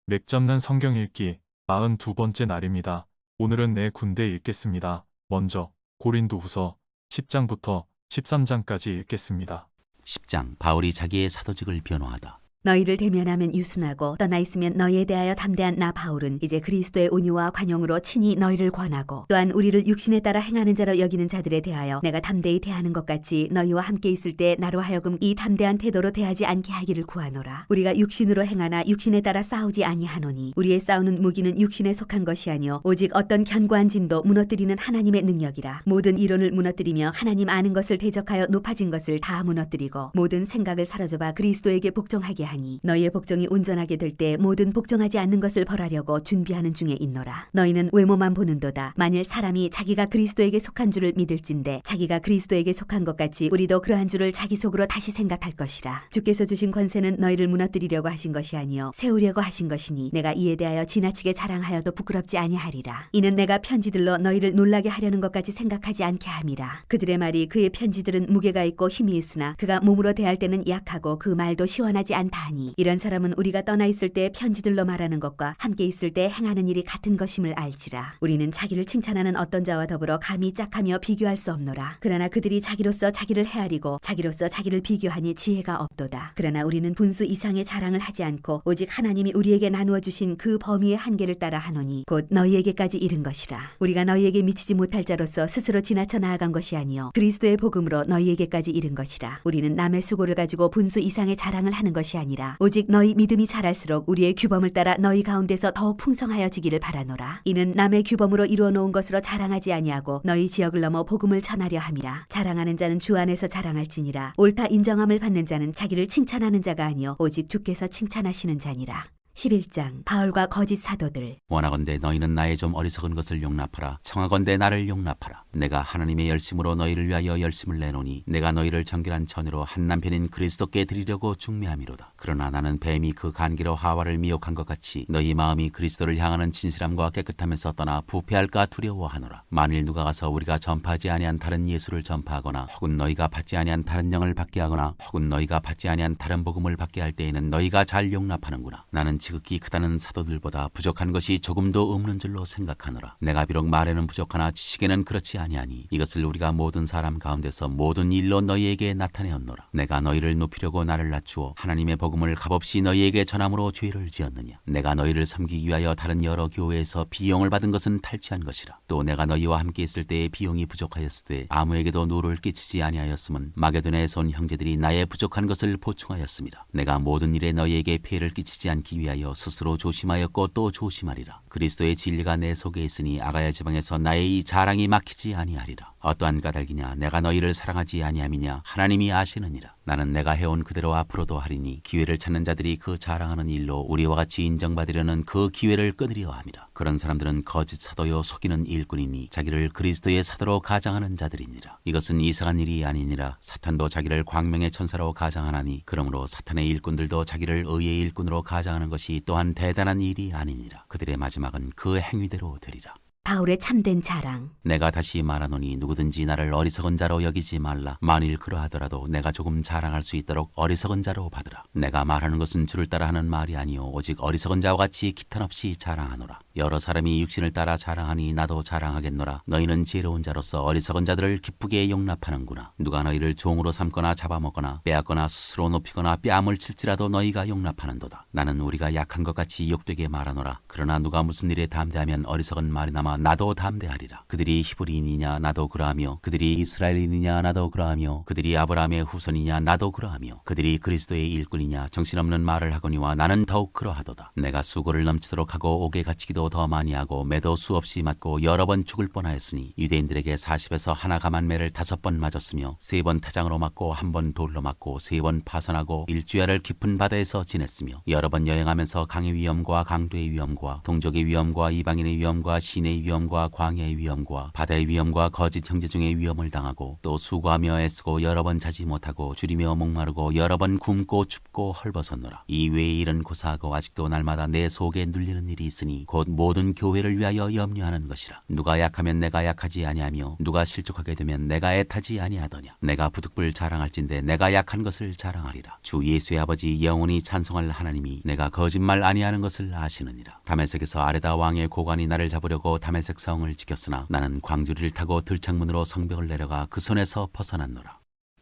맥 잡는 성경 읽기 42번째 날입니다. 오늘은 내 군대 읽겠습니다. 먼저 고린도후서 10장부터 13장까지 읽겠습니다. 10장 바울이 자기의 사도직을 변호하다. 너희를 대면하면 유순하고 떠나 있으면 너희에 대하여 담대한 나 바울은 이제 그리스도의 온유와 관용으로 친히 너희를 권하고 또한 우리를 육신에 따라 행하는 자로 여기는 자들에 대하여 내가 담대히 대하는 것 같이 너희와 함께 있을 때 나로 하여금 이 담대한 태도로 대하지 않게 하기를 구하노라. 우리가 육신으로 행하나 육신에 따라 싸우지 아니하노니 우리의 싸우는 무기는 육신에 속한 것이 아니요 오직 어떤 견고한 진도 무너뜨리는 하나님의 능력이라. 모든 이론을 무너뜨리며 하나님 아는 것을 대적하여 높아진 것을 다 무너뜨리고 모든 생각을 사로잡아 그리스도에게 복종하게 하니 너희의 복종이 온전하게 될 때 모든 복종하지 않는 것을 벌하려고 준비하는 중에 있노라. 너희는 외모만 보는도다. 만일 사람이 자기가 그리스도에게 속한 줄을 믿을진대 자기가 그리스도에게 속한 것 같이 우리도 그러한 줄을 자기 속으로 다시 생각할 것이라. 주께서 주신 권세는 너희를 무너뜨리려고 하신 것이 아니요 세우려고 하신 것이니 내가 이에 대하여 지나치게 자랑하여도 부끄럽지 아니하리라. 이는 내가 편지들로 너희를 놀라게 하려는 것까지 생각하지 않게 함이라. 그들의 말이 그의 편지들은 무게가 있고 힘이 있으나 그가 몸으로 대할 때는 약하고 그 말도 시원하지 않다 하니 이런 사람은 우리가 떠나 있을 때 편지들로 말하는 것과 함께 있을 때 행하는 일이 같은 것임을 알지라. 우리는 자기를 칭찬하는 어떤 자와 더불어 감히 짝하며 비교할 수 없노라. 그러나 그들이 자기로서 자기를 헤아리고 자기로서 자기를 비교하니 지혜가 없도다. 그러나 우리는 분수 이상의 자랑을 하지 않고 오직 하나님이 우리에게 나누어 주신 그 범위의 한계를 따라 하노니 곧 너희에게까지 이른 것이라. 우리가 너희에게 미치지 못할 자로서 스스로 지나쳐 나아간 것이 아니요 그리스도의 복음으로 너희에게까지 이른 것이라. 우리는 남의 수고를 가지고 분수 이상의 자랑을 하는 것이 아니라 오직 너희 믿음이 자랄수록 우리의 규범을 따라 너희 가운데서 더욱 풍성하여지기를 바라노라. 이는 남의 규범으로 이루어 놓은 것으로 자랑하지 아니하고 너희 지역을 넘어 복음을 전하려 함이라. 자랑하는 자는 주 안에서 자랑할지니라. 옳다 인정함을 받는 자는 자기를 칭찬하는 자가 아니요 오직 주께서 칭찬하시는 자니라. 11장 바울과 거짓 사도들. 원하건대 너희는 나의 좀 어리석은 것을 용납하라. 청하건대 나를 용납하라. 내가 하나님의 열심으로 너희를 위하여 열심을 내노니 내가 너희를 정결한 처녀로 한 남편인 그리스도께 드리려고 중매함이로다. 그러나 나는 뱀이 그 간기로 하와를 미혹한 것 같이 너희 마음이 그리스도를 향하는 진실함과 깨끗함에서 떠나 부패할까 두려워하노라. 만일 누가 가서 우리가 전파하지 아니한 다른 예수를 전파하거나 혹은 너희가 받지 아니한 다른 영을 받게 하거나 혹은 너희가 받지 아니한 다른 복음을 받게 할 때에는 너희가 잘 용납하는구나. 나는 지극히 크다는 사도들보다 부족한 것이 조금도 없는 줄로 생각하노라. 내가 비록 말에는 부족하나 지식에는 그렇지 아니하니 이것을 우리가 모든 사람 가운데서 모든 일로 너희에게 나타내었노라. 내가 너희를 높이려고 나를 낮추어 하나님의 복음을 값없이 너희에게 전함으로 죄를 지었느냐. 내가 너희를 섬기기 위하여 다른 여러 교회에서 비용을 받은 것은 탈취한 것이라. 또 내가 너희와 함께 있을 때에 비용이 부족하였을 때 아무에게도 누를 끼치지 아니하였음은 마게도냐에서 온 형제들이 나의 부족한 것을 보충하였습니다. 내가 모든 일에 너희에게 피해를 끼치지 않기 위하여 스스로 조심하였고 또 조심하리라. 그리스도의 진리가 내 속에 있으니 아가야 지방에서 나의 이 자랑이 막히지 아니하리라. 어떠한 까닭이냐 내가 너희를 사랑하지 아니함이냐 하나님이 아시느니라. 나는 내가 해온 그대로 앞으로도 하리니 기회를 찾는 자들이 그 자랑하는 일로 우리와 같이 인정받으려는 그 기회를 끊으려 함이라. 그런 사람들은 거짓 사도요 속이는 일꾼이니 자기를 그리스도의 사도로 가장하는 자들이니라. 이것은 이상한 일이 아니니라. 사탄도 자기를 광명의 천사로 가장하나니 그러므로 사탄의 일꾼들도 자기를 의의 일꾼으로 가장하는 것이 또한 대단한 일이 아니니라. 그들의 마지막은 그 행위대로 되리라. 바울의 참된 자랑. 내가 다시 말하노니 누구든지 나를 어리석은 자로 여기지 말라. 만일 그러하더라도 내가 조금 자랑할 수 있도록 어리석은 자로 받으라. 내가 말하는 것은 주를 따라 하는 말이 아니요 오직 어리석은 자와 같이 기탄없이 자랑하노라. 여러 사람이 육신을 따라 자랑하니 나도 자랑하겠노라. 너희는 지혜로운 자로서 어리석은 자들을 기쁘게 용납하는구나. 누가 너희를 종으로 삼거나 잡아먹거나 빼앗거나 스스로 높이거나 뺨을 칠지라도 너희가 용납하는도다. 나는 우리가 약한 것 같이 욕되게 말하노라. 그러나 누가 무슨 일에 담대하면 어리석은 말이나마 나도 담대하리라. 그들이 히브리인이냐 나도 그러하며 그들이 이스라엘인이냐 나도 그러하며 그들이 아브라함의 후손이냐 나도 그러하며 그들이 그리스도의 일꾼이냐 정신없는 말을 하거니와 나는 더욱 그러하도다. 내가 수고를 넘치도록 하고 옥에 갇히기도 더 많이 하고 매도 수없이 맞고 여러 번 죽을 뻔하였으니 유대인들에게 40에서 하나 감한 매를 5번 맞았으며 3번 타장으로 맞고 1번 돌로 맞고 3번 파선하고 일주야를 깊은 바다에서 지냈으며 여러 번 여행하면서 강의 위험과 강도의 위험과 동족의 위험과 이방인의 위험과 시내의 위험과 광야의 위험과 바다의 위험과 거짓 형제 중의 위험을 당하고 또 수고하며 애쓰고 여러 번 자지 못하고 줄이며 목마르고 여러 번 굶고 춥고 헐벗었노라. 이 외의 일은 고사하고 아직도 날마다 내 속에 눌리는 일이 있으니 곧 모든 교회를 위하여 염려하는 것이라. 누가 약하면 내가 약하지 아니하며 누가 실족하게 되면 내가 애타지 아니하더냐. 내가 부득불 자랑할진대 내가 약한 것을 자랑하리라. 주 예수의 아버지 영원히 찬송할 하나님이 내가 거짓말 아니하는 것을 아시느니라. 다메섹에서 아레다 왕의 고관이 나를 잡으려고 다메섹 성을 지켰으나 나는 광주리를 타고 들창문으로 성벽을 내려가 그 손에서 벗어났노라.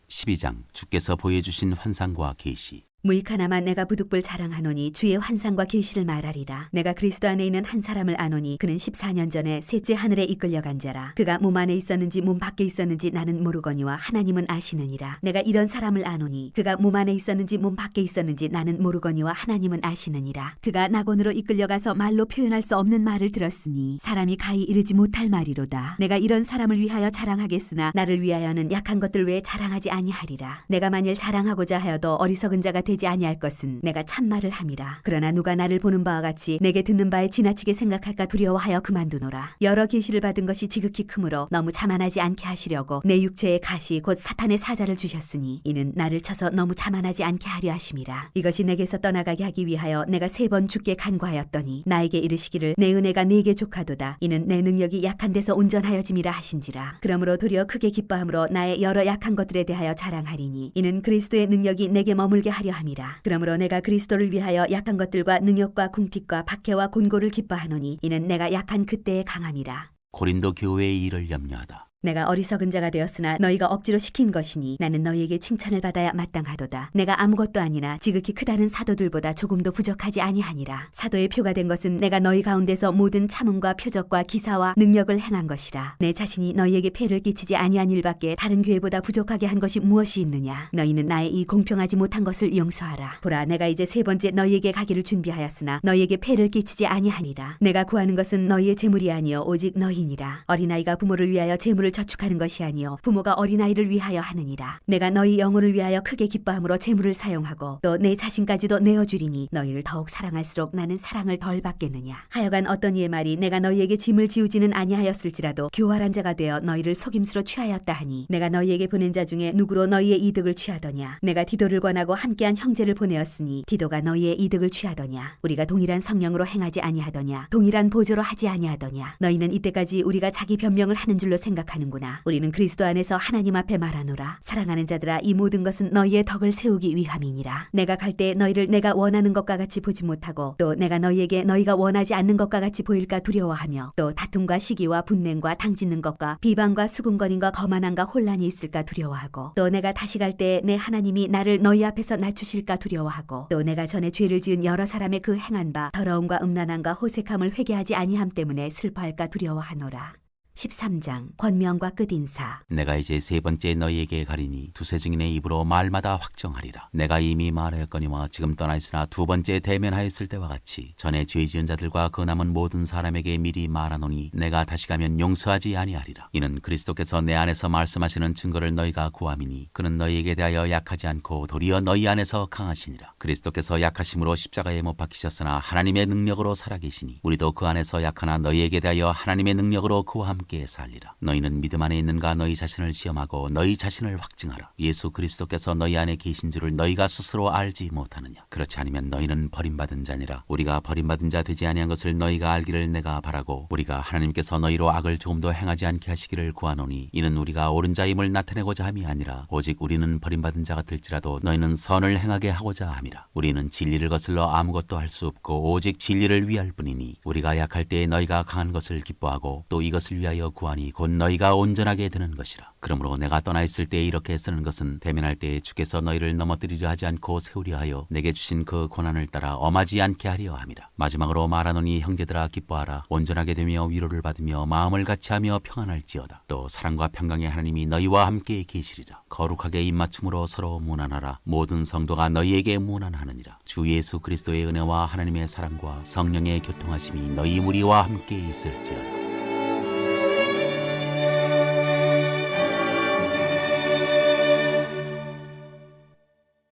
12장 주께서 보여주신 환상과 계시. 무익하나마 내가 부득불 자랑하노니 주의 환상과 계시를 말하리라. 내가 그리스도 안에 있는 한 사람을 아노니 그는 14년 전에 셋째 하늘에 이끌려간 자라. 그가 몸 안에 있었는지 몸 밖에 있었는지 나는 모르거니와 하나님은 아시느니라. 내가 이런 사람을 아노니 그가 몸 안에 있었는지 몸 밖에 있었는지 나는 모르거니와 하나님은 아시느니라. 그가 낙원으로 이끌려가서 말로 표현할 수 없는 말을 들었으니 사람이 가히 이르지 못할 말이로다. 내가 이런 사람을 위하여 자랑하겠으나 나를 위하여는 약한 것들 외에 자랑하지 아니하리라. 내가 만일 자랑하고자 하여도 어리석은 자가 되지 아니할 것은 내가 참말을 함이라. 그러나 누가 나를 보는 바와 같이 내게 듣는 바에 지나치게 생각할까 두려워하여 그만두노라. 여러 계시를 받은 것이 지극히 크므로 너무 자만하지 않게 하시려고 내 육체에 가시 곧 사탄의 사자를 주셨으니 이는 나를 쳐서 너무 자만하지 않게 하려 하심이라. 이것이 내게서 떠나가게 하기 위하여 내가 3번 주께 간구하였더니 나에게 이르시기를 내 은혜가 네게 족하도다. 이는 내 능력이 약한 데서 온전하여짐이라 하신지라. 그러므로 도리어 크게 기뻐함으로 나의 여러 약한 것들에 대하여 자랑하리니 이는 그리스도의 능력이 내게 머물게 하려 함이라. 그러므로 내가 그리스도를 위하여 약한 것들과 능력과 궁핍과 박해와 곤고를 기뻐하노니 이는 내가 약한 그때의 강함이라. 고린도 교회의 일을 염려하다. 내가 어리석은 자가 되었으나 너희가 억지로 시킨 것이니 나는 너희에게 칭찬을 받아야 마땅하도다. 내가 아무것도 아니나 지극히 크다는 사도들보다 조금도 부족하지 아니하니라. 사도의 표가 된 것은 내가 너희 가운데서 모든 참음과 표적과 기사와 능력을 행한 것이라. 내 자신이 너희에게 폐를 끼치지 아니한 일밖에 다른 교회보다 부족하게 한 것이 무엇이 있느냐. 너희는 나의 이 공평하지 못한 것을 용서하라. 보라, 내가 이제 3번째 너희에게 가기를 준비하였으나 너희에게 폐를 끼치지 아니하니라. 내가 구하는 것은 너희의 재물이 아니요 오직 너희니라. 어린아이가 부모를 위하여 재물을 저축하는 것이 아니요 부모가 어린아이를 위하여 하느니라. 내가 너희 영혼을 위하여 크게 기뻐함으로 재물을 사용하고 또 내 자신까지도 내어주리니 너희를 더욱 사랑할수록 나는 사랑을 덜 받겠느냐. 하여간 어떤 이의 말이 내가 너희에게 짐을 지우지는 아니하였을지라도 교활한 자가 되어 너희를 속임수로 취하였다 하니 내가 너희에게 보낸 자 중에 누구로 너희의 이득을 취하더냐. 내가 디도를 권하고 함께한 형제를 보내었으니 디도가 너희의 이득을 취하더냐. 우리가 동일한 성령으로 행하지 아니하더냐. 동일한 보조로 하지 아니하더냐. 너희는 이때까지 우리가 자기 변명을 하는 줄로 생각하는구나. 우리는 그리스도 안에서 하나님 앞에 말하노라. 사랑하는 자들아, 이 모든 것은 너희의 덕을 세우기 위함이니라. 내가 갈 때 너희를 내가 원하는 것과 같이 보지 못하고 또 내가 너희에게 너희가 원하지 않는 것과 같이 보일까 두려워하며 또 다툼과 시기와 분냉과 당짓는 것과 비방과 수군거림과 거만함과 혼란이 있을까 두려워하고 또 내가 다시 갈 때 내 하나님이 나를 너희 앞에서 낮추실까 두려워하고 또 내가 전에 죄를 지은 여러 사람의 그 행한 바 더러움과 음란함과 호색함을 회개하지 아니함 때문에 슬퍼할까 두려워하노라. 13장 권명과 끝인사. 내가 이제 3번째 너희에게 가리니 두세 증인의 입으로 말마다 확정하리라. 내가 이미 말하였거니와 지금 떠나 있으나 2번째 대면하였을 때와 같이 전에 죄 지은 자들과 그 남은 모든 사람에게 미리 말하노니 내가 다시 가면 용서하지 아니하리라. 이는 그리스도께서 내 안에서 말씀하시는 증거를 너희가 구함이니 그는 너희에게 대하여 약하지 않고 도리어 너희 안에서 강하시니라. 그리스도께서 약하심으로 십자가에 못 박히셨으나 하나님의 능력으로 살아계시니 우리도 그 안에서 약하나 너희에게 대하여 하나님의 능력으로 그와 함께 살리라. 너희는 믿음 안에 있는가 너희 자신을 시험하고 너희 자신을 확증하라. 예수 그리스도께서 너희 안에 계신 줄을 너희가 스스로 알지 못하느냐. 그렇지 않으면 너희는 버림받은 자니라. 우리가 버림받은 자 되지 아니한 것을 너희가 알기를 내가 바라고 우리가 하나님께서 너희로 악을 조금도 행하지 않게 하시기를 구하노니 이는 우리가 옳은 자임을 나타내고자 함이 아니라 오직 우리는 버림받은 자 같을지라도 너희는 선을 행하게 하고자 함이라. 우리는 진리를 거슬러 아무것도 할 수 없고 오직 진리를 위할 뿐이니 우리가 약할 때에 너희가 강한 것을 기뻐하고 또 이것을 위하여 구하니 곧 너희가 온전하게 되는 것이라. 그러므로 내가 떠나 있을 때에 이렇게 쓰는 것은 대면할 때에 주께서 너희를 넘어뜨리려 하지 않고 세우려 하여 내게 주신 그 고난을 따라 엄하지 않게 하려 함이라. 마지막으로 말하노니 형제들아 기뻐하라. 온전하게 되며 위로를 받으며 마음을 같이하며 평안할지어다. 또 사랑과 평강의 하나님이 너희와 함께 계시리라. 거룩하게 입맞춤으로 서로 문안하라. 모든 성도가 너희에게 문안하느니라. 주 예수 그리스도의 은혜와 하나님의 사랑과 성령의 교통하심이 너희 무리와 함께 있을지어다.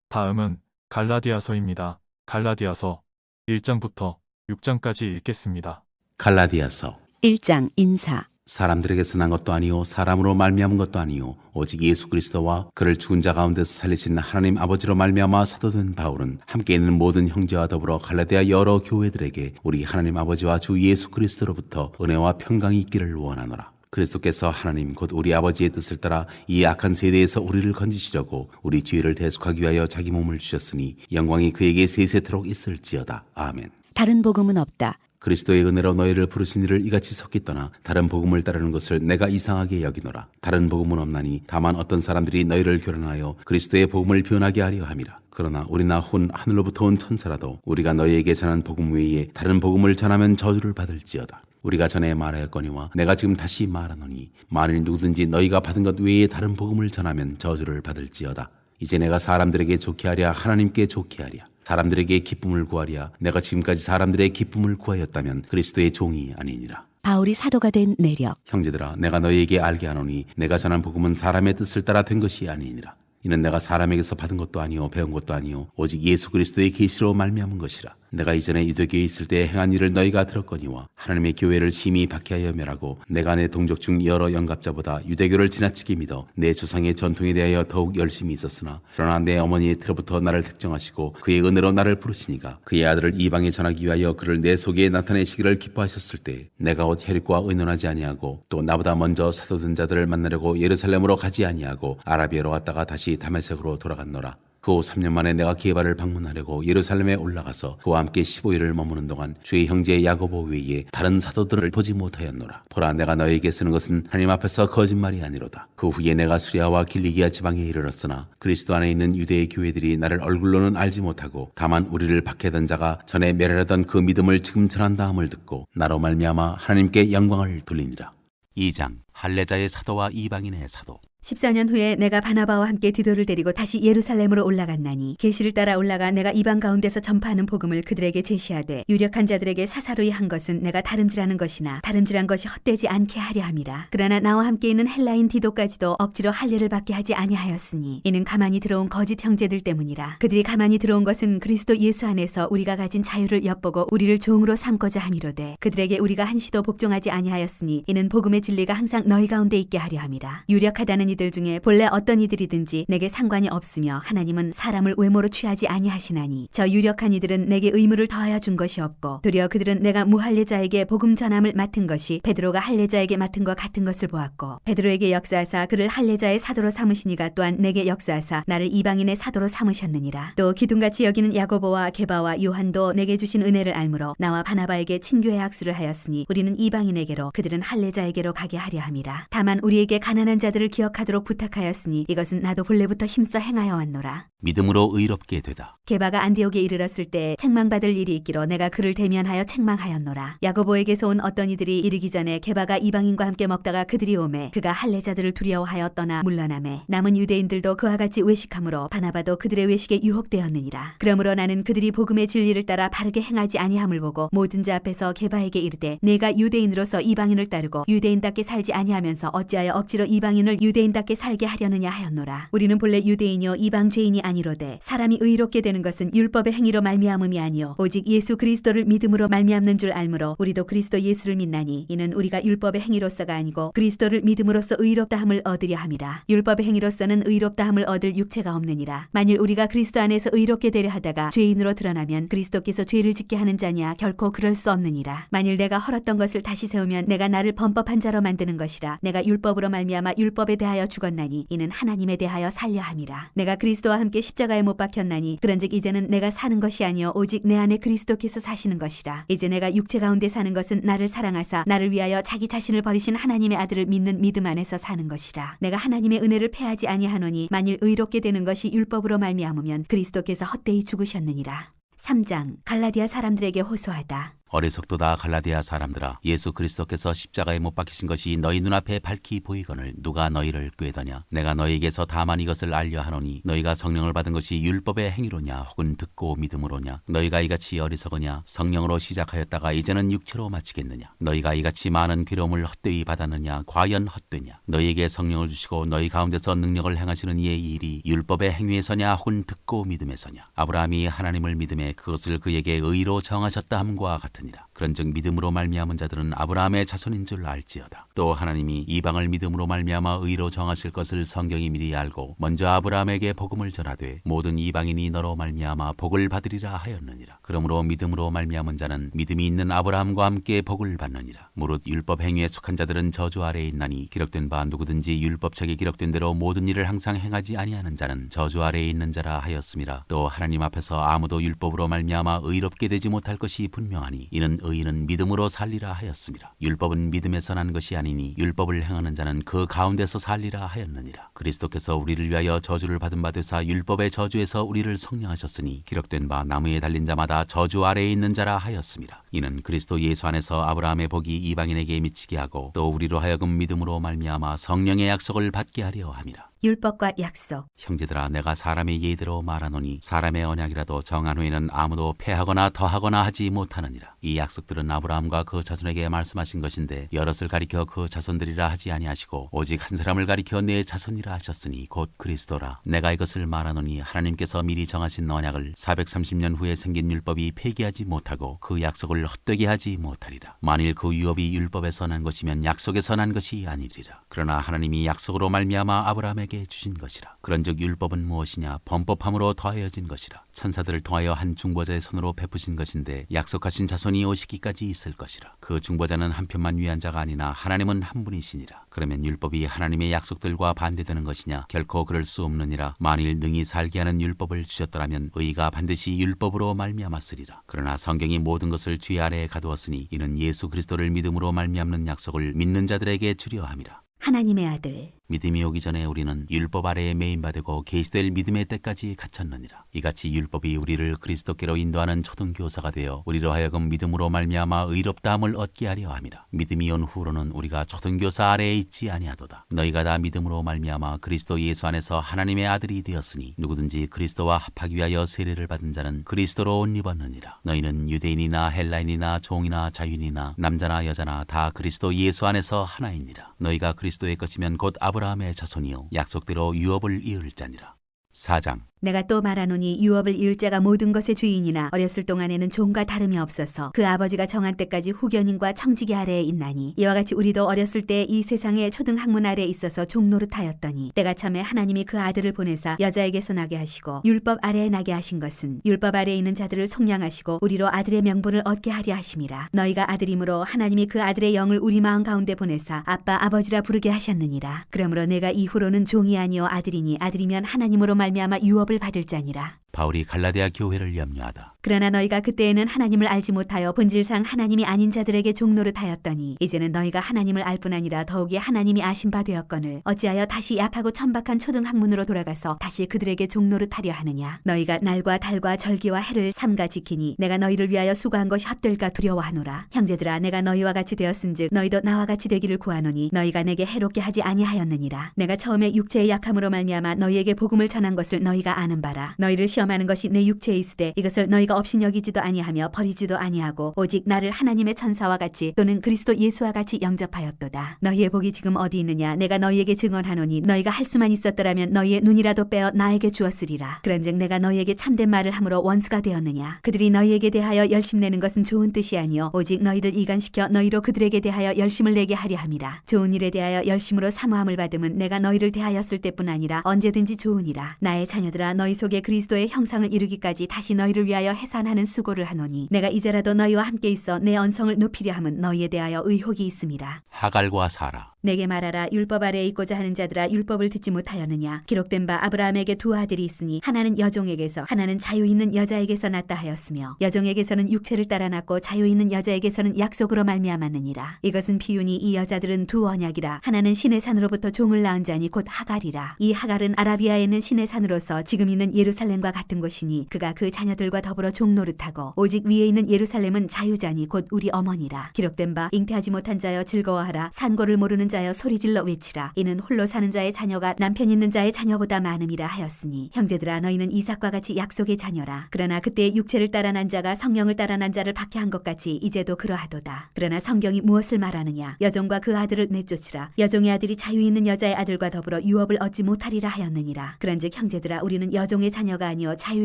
다음은 갈라디아서입니다. 갈라디아서 1장부터 6장까지 읽겠습니다. 갈라디아서 1장 인사. 사람들에게서 난 것도 아니요 사람으로 말미암은 것도 아니요 오직 예수 그리스도와 그를 죽은 자 가운데서 살리신 하나님 아버지로 말미암아 사도된 바울은 함께 있는 모든 형제와 더불어 갈라디아 여러 교회들에게 우리 하나님 아버지와 주 예수 그리스도로부터 은혜와 평강이 있기를 원하노라. 그리스도께서 하나님 곧 우리 아버지의 뜻을 따라 이 악한 세대에서 우리를 건지시려고 우리 죄를 대속하기 위하여 자기 몸을 주셨으니 영광이 그에게 세세토록 있을지어다. 아멘. 다른 복음은 없다. 그리스도의 은혜로 너희를 부르신 이를 이같이 섞기 떠나 다른 복음을 따르는 것을 내가 이상하게 여기노라. 다른 복음은 없나니 다만 어떤 사람들이 너희를 교란하여 그리스도의 복음을 변하게 하려 함이라. 그러나 우리나 혼 하늘로부터 온 천사라도 우리가 너희에게 전한 복음 외에 다른 복음을 전하면 저주를 받을지어다. 우리가 전에 말하였거니와 내가 지금 다시 말하노니 만일 누구든지 너희가 받은 것 외에 다른 복음을 전하면 저주를 받을지어다. 이제 내가 사람들에게 좋게 하랴 하나님께 좋게 하랴 사람들에게 기쁨을 구하랴 내가 지금까지 사람들의 기쁨을 구하였다면 그리스도의 종이 아니니라. 바울이 사도가 된 내력. 형제들아 내가 너희에게 알게 하노니 내가 전한 복음은 사람의 뜻을 따라 된 것이 아니니라. 이는 내가 사람에게서 받은 것도 아니요 배운 것도 아니요 오직 예수 그리스도의 계시로 말미암은 것이라. 내가 이전에 유대교에 있을 때 행한 일을 너희가 들었거니와 하나님의 교회를 심히 박해하여 멸하고 내가 내 동족 중 여러 영갑자보다 유대교를 지나치게 믿어 내 조상의 전통에 대하여 더욱 열심히 있었으나 그러나 내 어머니의 태로부터 나를 택정하시고 그의 은혜로 나를 부르시니가 그의 아들을 이방에 전하기 위하여 그를 내 속에 나타내시기를 기뻐하셨을 때 내가 곧 혈육과 의논하지 아니하고 또 나보다 먼저 사도된 자들을 만나려고 예루살렘으로 가지 아니하고 아라비아로 갔다가 다시 다메섹으로 돌아갔노라. 그 후 3년 만에 내가 게바를 방문하려고 예루살렘에 올라가서 그와 함께 15일을 머무는 동안 주의 형제 야고보 외에 다른 사도들을 보지 못하였노라. 보라 내가 너에게 쓰는 것은 하나님 앞에서 거짓말이 아니로다. 그 후에 내가 수리아와 길리기아 지방에 이르렀으나 그리스도 안에 있는 유대의 교회들이 나를 얼굴로는 알지 못하고 다만 우리를 박해하던 자가 전에 멸하던 그 믿음을 지금 전한다함을 듣고 나로 말미암아 하나님께 영광을 돌리니라. 2장 할례자의 사도와 이방인의 사도. 14년 후에 내가 바나바와 함께 디도를 데리고 다시 예루살렘으로 올라갔나니 계시를 따라 올라가 내가 이방 가운데서 전파하는 복음을 그들에게 제시하되 유력한 자들에게 사사로이 한 것은 내가 다름질하는 것이나 다름질한 것이 헛되지 않게 하려 함이라. 그러나 나와 함께 있는 헬라인 디도까지도 억지로 할례를 받게 하지 아니하였으니 이는 가만히 들어온 거짓 형제들 때문이라. 그들이 가만히 들어온 것은 그리스도 예수 안에서 우리가 가진 자유를 엿보고 우리를 종으로 삼고자 함이로되 그들에게 우리가 한시도 복종하지 아니하였으니 이는 복음의 진리가 항상 너희 가운데 있게 하려 함이라. 유력하다는 이들 중에 본래 어떤 이들이든지 내게 상관이 없으며 하나님은 사람을 외모로 취하지 아니하시나니 저 유력한 이들은 내게 의무를 더하여 준 것이 없고 도리어 그들은 내가 무할례자에게 복음 전함을 맡은 것이 베드로가 할례자에게 맡은 것 같은 것을 보았고 베드로에게 역사하사 그를 할례자의 사도로 삼으시니가 또한 내게 역사하사 나를 이방인의 사도로 삼으셨느니라. 또 기둥같이 여기는 야고보와 게바와 요한도 내게 주신 은혜를 알므로 나와 바나바에게 친교의 악수를 하였으니 우리는 이방인에게로 그들은 할례자에게로 가게 하려 함이라. 다만 우리에게 가난한 자들을 기억하도록 부탁하였으니 이것은 나도 본래부터 힘써 행하여 왔노라. 믿음으로 의롭게 되다. 게바가 안디옥에 이르렀을 때 책망받을 일이 있기로 내가 그를 대면하여 책망하였노라. 야고보에게서 온 어떤 이들이 이르기 전에 게바가 이방인과 함께 먹다가 그들이 오매 그가 할례자들을 두려워하여 떠나 물러나매 남은 유대인들도 그와 같이 외식함으로 바나바도 그들의 외식에 유혹되었느니라. 그러므로 나는 그들이 복음의 진리를 따라 바르게 행하지 아니함을 보고 모든 자 앞에서 게바에게 이르되 내가 유대인으로서 이방인을 따르고 유대인답게 살지 아니하면서 어찌하여 억지로 이방인을 유대인답게 살게 하려느냐 하였노라. 우리는 본래 유대인이요 이방 죄인이 아니로되 사람이 의롭게 되는 것은 율법의 행위로 말미암음이 아니요 오직 예수 그리스도를 믿음으로 말미암는 줄 알므로 우리도 그리스도 예수를 믿나니 이는 우리가 율법의 행위로서가 아니고 그리스도를 믿음으로써 의롭다함을 얻으려 함이라. 율법의 행위로서는 의롭다함을 얻을 육체가 없느니라. 만일 우리가 그리스도 안에서 의롭게 되려 하다가 죄인으로 드러나면 그리스도께서 죄를 짓게 하는 자냐 결코 그럴 수 없느니라. 만일 내가 헐었던 것을 다시 세우면 내가 나를 범법한 자로 만드는 것이라. 내가 율법으로 말미암아 율법에 대하여 죽었나니 이는 하나님에 대하여 살려 함이라. 내가 그리스도와 함께 십자가에 못 박혔나니 그런즉 이제는 내가 사는 것이 아니요 오직 내 안에 그리스도께서 사시는 것이라. 이제 내가 육체 가운데 사는 것은 나를 사랑하사 나를 위하여 자기 자신을 버리신 하나님의 아들을 믿는 믿음 안에서 사는 것이라. 내가 하나님의 은혜를 패하지 아니하노니 만일 의롭게 되는 것이 율법으로 말미암으면 그리스도께서 헛되이 죽으셨느니라. 3장 갈라디아 사람들에게 호소하다. 어리석도다 갈라디아 사람들아 예수 그리스도께서 십자가에 못 박히신 것이 너희 눈앞에 밝히 보이거늘 누가 너희를 꾀더냐. 내가 너희에게서 다만 이것을 알려 하노니 너희가 성령을 받은 것이 율법의 행위로냐 혹은 듣고 믿음으로냐. 너희가 이같이 어리석으냐. 성령으로 시작하였다가 이제는 육체로 마치겠느냐. 너희가 이같이 많은 괴로움을 헛되이 받았느냐. 과연 헛되냐. 너희에게 성령을 주시고 너희 가운데서 능력을 행하시는 이의 일이 율법의 행위에서냐 혹은 듣고 믿음에서냐. 아브라함이 하나님을 믿음에 그것을 그에게 의로 정하셨다 함과 같으니라. 그런즉 믿음으로 말미암은 자들은 아브라함의 자손인 줄 알지어다. 또 하나님이 이방을 믿음으로 말미암아 의로 정하실 것을 성경이 미리 알고 먼저 아브라함에게 복음을 전하되 모든 이방인이 너로 말미암아 복을 받으리라 하였느니라. 그러므로 믿음으로 말미암은 자는 믿음이 있는 아브라함과 함께 복을 받느니라. 무릇 율법 행위에 속한 자들은 저주 아래에 있나니 기록된 바 누구든지 율법책에 기록된 대로 모든 일을 항상 행하지 아니하는 자는 저주 아래에 있는 자라 하였음이라. 또 하나님 앞에서 아무도 율법으로 말미암아 의롭게 되지 못할 것이 분명하니 이는 의인은 믿음으로 살리라 하였음이라. 율법은 믿음에서 난 것이 아니니 율법을 행하는 자는 그 가운데서 살리라 하였느니라. 그리스도께서 우리를 위하여 저주를 받은 바 되사 율법의 저주에서 우리를 성량하셨으니 기록된 바 나무에 달린 자마다 저주 아래에 있는 자라 하였음이라. 이는 그리스도 예수 안에서 아브라함의 복이 이방인에게 미치게 하고 또 우리로 하여금 믿음으로 말미암아 성령의 약속을 받게 하려 함이라. 율법과 약속. 형제들아, 내가 사람의 예대로 말하노니 사람의 언약이라도 정한 후에는 아무도 패하거나 더하거나 하지 못하느니라. 이 약속들은 아브라함과 그 자손에게 말씀하신 것인데 여럿을 가리켜 그 자손들이라 하지 아니하시고 오직 한 사람을 가리켜 내 자손이라 하셨으니 곧 그리스도라. 내가 이것을 말하노니 하나님께서 미리 정하신 언약을 430년 후에 생긴 율법이 폐기하지 못하고 그 약속을 헛되게 하지 못하리라. 만일 그 유업이 율법에서 난 것이면 약속에서 난 것이 아니리라. 그러나 하나님이 약속으로 말미암아 아브라함에게 주신 것이라. 그런즉 율법은 무엇이냐? 범법함으로 더하여진 것이라. 천사들을 통하여 한 중보자의 손으로 베푸신 것인데 약속하신 자손이 오시기까지 있을 것이라. 그 중보자는 한 편만 위한 자가 아니나 하나님은 한 분이시니라. 그러면 율법이 하나님의 약속들과 반대되는 것이냐? 결코 그럴 수 없느니라. 만일 능히 살게 하는 율법을 주셨더라면 의가 반드시 율법으로 말미암았으리라. 그러나 성경이 모든 것을 죄 아래에 가두었으니 이는 예수 그리스도를 믿음으로 말미암는 약속을 믿는 자들에게 주려 함이라. 하나님의 아들. 믿음이 오기 전에 우리는 율법 아래에 매인받고 계시될 믿음의 때까지 갇혔느니라. 이같이 율법이 우리를 그리스도께로 인도하는 초등교사가 되어 우리로 하여금 믿음으로 말미암아 의롭다함을 얻게 하려 함이라. 믿음이 온 후로는 우리가 초등교사 아래에 있지 아니하도다. 너희가 다 믿음으로 말미암아 그리스도 예수 안에서 하나님의 아들이 되었으니 누구든지 그리스도와 합하기 위하여 세례를 받은 자는 그리스도로 옷 입었느니라. 너희는 유대인이나 헬라인이나 종이나 자유인이나 남자나 여자나 다 그리스도 예수 안에서 하나이니라. 너희가 그리스도의 것이면 곧 아브라함의 자손이요 약속대로 유업을 이을 자니라. 4장. 내가 또 말하노니 유업을 이을 자가 모든 것의 주인이나 어렸을 동안에는 종과 다름이 없어서 그 아버지가 정한 때까지 후견인과 청지기 아래에 있나니 이와 같이 우리도 어렸을 때 이 세상의 초등학문 아래에 있어서 종노릇하였더니 때가 참에 하나님이 그 아들을 보내사 여자에게서 나게 하시고 율법 아래에 나게 하신 것은 율법 아래에 있는 자들을 속량하시고 우리로 아들의 명분을 얻게 하려 하심이라. 너희가 아들이므로 하나님이 그 아들의 영을 우리 마음 가운데 보내사 아빠 아버지라 부르게 하셨느니라. 그러므로 내가 이후로는 종이 아니요 아들이니 아들이면 하나님으로 말미암아 유업을 받을 자니라. 바울이 갈라디아 교회를 염려하다. 그러나 너희가 그때에는 하나님을 알지 못하여 본질상 하나님이 아닌 자들에게 종노릇하였더니 이제는 너희가 하나님을 알 뿐 아니라 더욱이 하나님이 아신 바 되었거늘 어찌하여 다시 약하고 천박한 초등학문으로 돌아가서 다시 그들에게 종노릇하려 하느냐. 너희가 날과 달과 절기와 해를 삼가 지키니 내가 너희를 위하여 수고한 것이 헛될까 두려워하노라. 형제들아, 내가 너희와 같이 되었은즉 너희도 나와 같이 되기를 구하노니 너희가 내게 해롭게 하지 아니하였느니라. 내가 처음에 육체의 약함으로 말미암아 너희에게 복음을 전한 것을 너희가 아는 바라. 너희를 시험하는 것이 내 육체에 있으되 이것을 너희가 업신여기지도 아니하며 버리지도 아니하고 오직 나를 하나님의 천사와 같이 또는 그리스도 예수와 같이 영접하였도다. 너희의 복이 지금 어디 있느냐? 내가 너희에게 증언하노니 너희가 할 수만 있었더라면 너희의 눈이라도 빼어 나에게 주었으리라. 그런즉 내가 너희에게 참된 말을 함으로 원수가 되었느냐? 그들이 너희에게 대하여 열심내는 것은 좋은 뜻이 아니요 오직 너희를 이간시켜 너희로 그들에게 대하여 열심을 내게 하려 함이라. 좋은 일에 대하여 열심으로 사모함을 받음은 내가 너희를 대하였을 때뿐 아니라 언제든지 좋으니라. 나의 자녀들아, 너희 속에 그리스도의 형상을 이루기까지 다시 너희를 위하여 해산하는 수고를 하노니 내가 이제라도 너희와 함께 있어 내 언성을 높이려 함은 너희에 대하여 의혹이 있음이라. 하갈과 사라. 내게 말하라. 율법 아래에 있고자 하는 자들아, 율법을 듣지 못하였느냐? 기록된 바 아브라함에게 두 아들이 있으니 하나는 여종에게서 하나는 자유 있는 여자에게서 났다 하였으며 여종에게서는 육체를 따라 났고 자유 있는 여자에게서는 약속으로 말미암았느니라. 이것은 비유니 이 여자들은 두 언약이라. 하나는 신의 산으로부터 종을 낳은 자니 곧 하갈이라. 이 하갈은 아라비아에 있는 신의 산으로서 지금 있는 예루살렘과 같은 곳이니 그가 그 자녀들과 더불어 종노릇하고 오직 위에 있는 예루살렘은 자유자니 곧 우리 어머니라. 기록된 바 잉태하지 못한 자여 즐거워하라. 산고를 모르는 자여 소리질러 외치라. 이는 홀로 사는 자의 자녀가 남편 있는 자의 자녀보다 많음이라 하였으니 형제들아, 너희는 이삭과 같이 약속의 자녀라. 그러나 그때 육체를 따라 난 자가 성령을 따라 난 자를 박해한 것 같이 이제도 그러하도다. 그러나 성경이 무엇을 말하느냐? 여종과 그 아들을 내쫓으라. 여종의 아들이 자유 있는 여자의 아들과 더불어 유업을 얻지 못하리라 하였느니라. 그런즉 형제들아, 우리는 여종의 자녀가 아니요 자유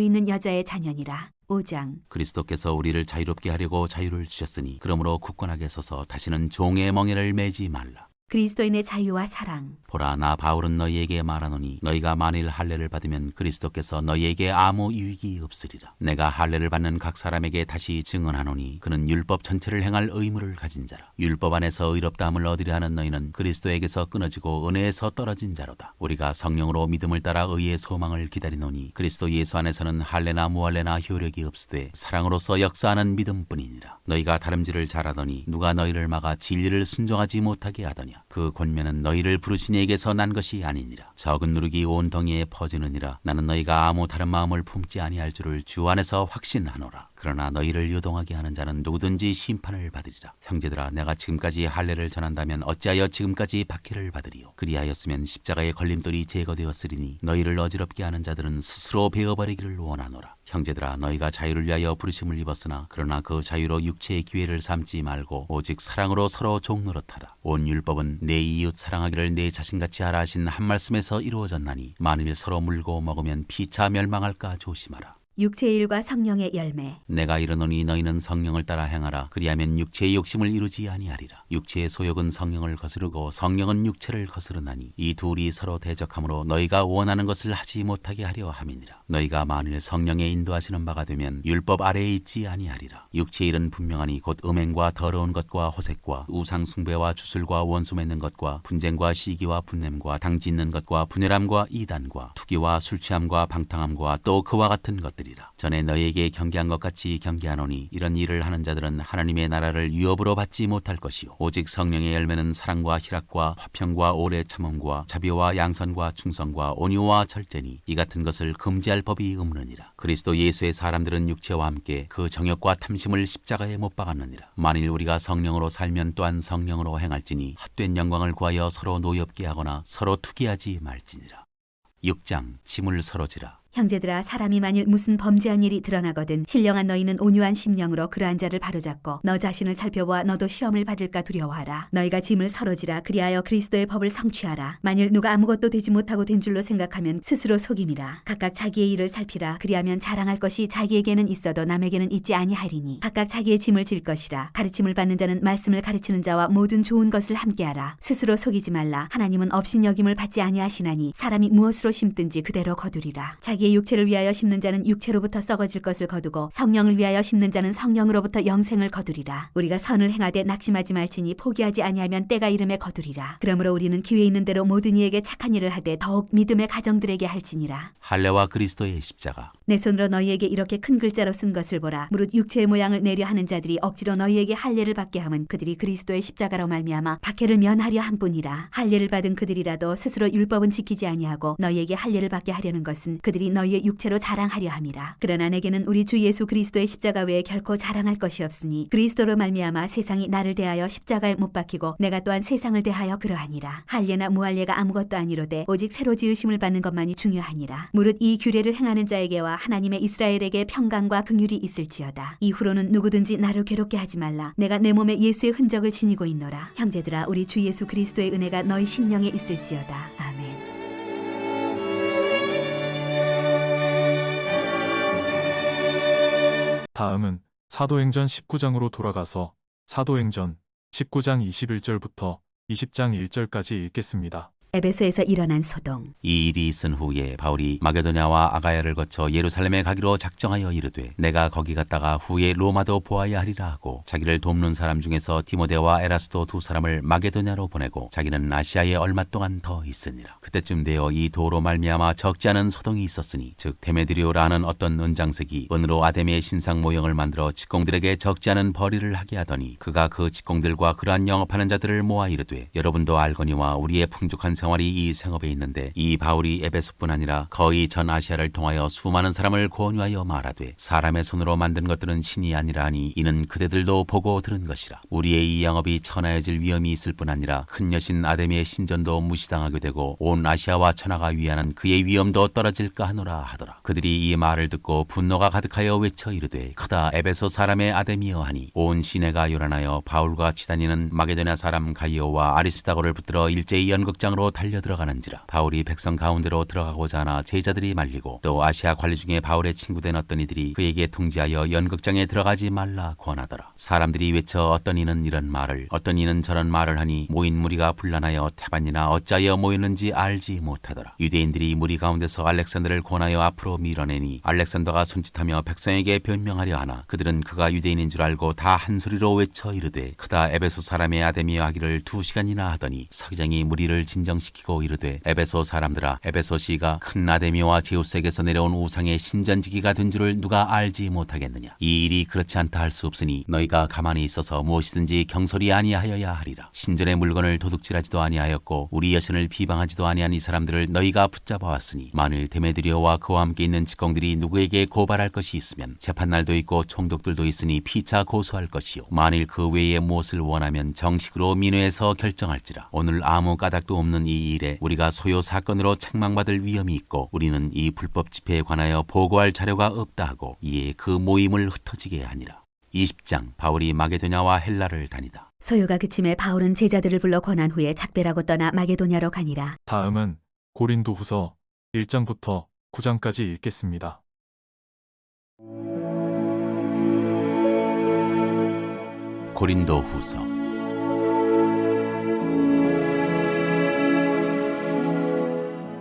있는 여자의 자녀니라. 5장. 그리스도께서 우리를 자유롭게 하려고 자유를 주셨으니 그러므로 굳건하게 서서 다시는 종의 멍에를 매지 말라. 그리스도인의 자유와 사랑. 보라, 나 바울은 너희에게 말하노니 너희가 만일 할례를 받으면 그리스도께서 너희에게 아무 유익이 없으리라. 내가 할례를 받는 각 사람에게 다시 증언하노니 그는 율법 전체를 행할 의무를 가진 자라. 율법 안에서 의롭다함을 얻으려 하는 너희는 그리스도에게서 끊어지고 은혜에서 떨어진 자로다. 우리가 성령으로 믿음을 따라 의의 소망을 기다리노니 그리스도 예수 안에서는 할례나 무할례나 효력이 없으되 사랑으로서 역사하는 믿음뿐이니라. 너희가 다름질을 잘하더니 누가 너희를 막아 진리를 순종하지 못하게 하더냐. 그 권면은 너희를 부르신 이에게서 난 것이 아니니라. 적은 누룩이 온 덩이에 퍼지느니라. 나는 너희가 아무 다른 마음을 품지 아니할 줄을 주 안에서 확신하노라. 그러나 너희를 요동하게 하는 자는 누구든지 심판을 받으리라. 형제들아, 내가 지금까지 할례를 전한다면 어찌하여 지금까지 박해를 받으리요. 그리하였으면 십자가의 걸림돌이 제거되었으리니 너희를 어지럽게 하는 자들은 스스로 베어버리기를 원하노라. 형제들아, 너희가 자유를 위하여 부르심을 입었으나 그러나 그 자유로 육체의 기회를 삼지 말고 오직 사랑으로 서로 종노릇하라. 온 율법은 내 이웃 사랑하기를 내 자신같이 하라 하신 한 말씀에서 이루어졌나니 만일 서로 물고 먹으면 피차 멸망할까 조심하라. 육체의 일과 성령의 열매. 내가 이르노니 너희는 성령을 따라 행하라. 그리하면 육체의 욕심을 이루지 아니하리라. 육체의 소욕은 성령을 거스르고 성령은 육체를 거스르나니 이 둘이 서로 대적하므로 너희가 원하는 것을 하지 못하게 하려 함이니라. 너희가 만일 성령의 인도하시는 바가 되면 율법 아래에 있지 아니하리라. 육체의 일은 분명하니 곧 음행과 더러운 것과 호색과 우상 숭배와 주술과 원수 맺는 것과 분쟁과 시기와 분냄과 당짓는 것과 분열함과 이단과 투기와 술취함과 방탕함과 또 그와 같은 것들. 전에 너희에게 경계한 것 같이 경계하노니 이런 일을 하는 자들은 하나님의 나라를 유업으로 받지 못할 것이요 오직 성령의 열매는 사랑과 희락과 화평과 오래 참음과 자비와 양선과 충성과 온유와 절제니 이 같은 것을 금지할 법이 없느니라. 그리스도 예수의 사람들은 육체와 함께 그 정욕과 탐심을 십자가에 못 박았느니라. 만일 우리가 성령으로 살면 또한 성령으로 행할지니 헛된 영광을 구하여 서로 노엽게 하거나 서로 투기하지 말지니라. 6장. 짐을 서로 지라. 형제들아, 사람이 만일 무슨 범죄한 일이 드러나거든 신령한 너희는 온유한 심령으로 그러한 자를 바로잡고 너 자신을 살펴보아 너도 시험을 받을까 두려워하라. 너희가 짐을 서로지라. 그리하여 그리스도의 법을 성취하라. 만일 누가 아무것도 되지 못하고 된 줄로 생각하면 스스로 속임이라. 각각 자기의 일을 살피라. 그리하면 자랑할 것이 자기에게는 있어도 남에게는 있지 아니하리니 각각 자기의 짐을 질 것이라. 가르침을 받는 자는 말씀을 가르치는 자와 모든 좋은 것을 함께하라. 스스로 속이지 말라. 하나님은 업신여김을 받지 아니하시나니 사람이 무엇으로 심든지 그대로 거두리라. 자기의 육체를 위하여 심는 자는 육체로부터 썩어질 것을 거두고 성령을 위하여 심는 자는 성령으로부터 영생을 거두리라. 우리가 선을 행하되 낙심하지 말지니 포기하지 아니하면 때가 이름에 거두리라. 그러므로 우리는 기회 있는 대로 모든 이에게 착한 일을 하되 더욱 믿음의 가정들에게 할지니라. 할례와 그리스도의 십자가. 내 손으로 너희에게 이렇게 큰 글자로 쓴 것을 보라. 무릇 육체의 모양을 내려 하는 자들이 억지로 너희에게 할례를 받게 함은 그들이 그리스도의 십자가로 말미암아 박해를 면하려 함뿐이라. 할례를 받은 그들이라도 스스로 율법은 지키지 아니하고 너희에게 할례를 받게 하려는 것은 그들이 너희의 육체로 자랑하려 함이라. 그러나 내게는 우리 주 예수 그리스도의 십자가 외에 결코 자랑할 것이 없으니 그리스도로 말미암아 세상이 나를 대하여 십자가에 못 박히고 내가 또한 세상을 대하여 그러하니라. 할례나 무할례가 아무것도 아니로되 오직 새로 지으심을 받는 것만이 중요하니라. 무릇 이 규례를 행하는 자에게와 하나님의 이스라엘에게 평강과 긍휼이 있을지어다. 이후로는 누구든지 나를 괴롭게 하지 말라. 내가 내 몸에 예수의 흔적을 지니고 있노라. 형제들아, 우리 주 예수 그리스도의 은혜가 너희 심령에 있을지어다. 아멘. 다음은 사도행전 19장으로 돌아가서 사도행전 19장 21절부터 20장 1절까지 읽겠습니다. 에베소에서 일어난 소동. 이 일이 있은 후에 바울이 마게도냐와 아가야를 거쳐 예루살렘에 가기로 작정하여 이르되 내가 거기 갔다가 후에 로마도 보아야 하리라 하고 자기를 돕는 사람 중에서 디모데와 에라스도 두 사람을 마게도냐로 보내고 자기는 아시아에 얼마 동안 더 있으니라. 그때쯤 되어 이 도로 말미암아 적지 않은 소동이 있었으니 즉 데메드리오라는 어떤 은장색이 은으로 아데미의 신상 모형을 만들어 직공들에게 적지 않은 벌이를 하게 하더니 그가 그 직공들과 그러한 영업하는 자들을 모아 이르되 여러분도 알거니와 우리의 풍족한 생활이 이 생업에 있는데 이 바울이 에베소뿐 아니라 거의 전 아시아를 통하여 수많은 사람을 권유하여 말하되 사람의 손으로 만든 것들은 신이 아니라 하니 이는 그대들도 보고 들은 것이라. 우리의 이 영업이 천하해질 위험이 있을 뿐 아니라 큰 여신 아데미의 신전도 무시당하게 되고 온 아시아와 천하가 위하는 그의 위엄도 떨어질까 하노라 하더라. 그들이 이 말을 듣고 분노가 가득하여 외쳐 이르되 크다 에베소 사람의 아데미여 하니 온 시내가 요란하여 바울과 치다니는 마게도냐 사람 가이오와 아리스다고를 붙들어 일제히 연극장으로 달려 들어가는지라. 바울이 백성 가운데로 들어가고자 하나 제자들이 말리고 또 아시아 관리 중에 바울의 친구된 어떤 이들이 그에게 통지하여 연극장에 들어가지 말라 권하더라. 사람들이 외쳐 어떤 이는 이런 말을 어떤 이는 저런 말을 하니 모인 무리가 분란하여 태반이나 어찌하여 모였는지 알지 못하더라. 유대인들이 무리 가운데서 알렉산더를 권하여 앞으로 밀어내니 알렉산더가 손짓하며 백성에게 변명하려 하나 그들은 그가 유대인인 줄 알고 다 한 소리로 외쳐 이르되 크다 에베소 사람의 아데미어 하기를 2시간이나 하더니 서기장이 무리를 진정시키고 이르되 에베소 사람들아 에베소시가 큰 아데미어와 제우스에게서 내려온 우상의 신전지기가 된 줄을 누가 알지 못하겠느냐. 이 일이 그렇지 않다 할 수 없으니 너희가 가만히 있어서 무엇이든지 경솔이 아니하여야 하리라. 신전의 물건을 도둑질하지도 아니하였고 우리 여신을 비방하지도 아니한 이 사람들을 너희가 붙잡아 왔으니 만일 데메드리오와 그와 함께 있는 직공들이 누구에게 고발할 것이 있으면 재판날도 있고 총독들도 있으니 피차 고소할 것이요 만일 그 외에 무엇을 원하면 정식으로 민회에서 결정할지라. 오늘 아무 까닭도 없는 이 일에 우리가 소요 사건으로 책망받을 위험이 있고 우리는 이 불법 집회에 관하여 보고할 자료가 없다 하고 이에 그 모임을 흩어지게 하니라. 20장 바울이 마게도냐와 헬라를 다니다. 소요가 그침에 바울은 제자들을 불러 권한 후에 작별하고 떠나 마게도냐로 가니라. 다음은 고린도후서 1장부터 9장까지 읽겠습니다. 고린도후서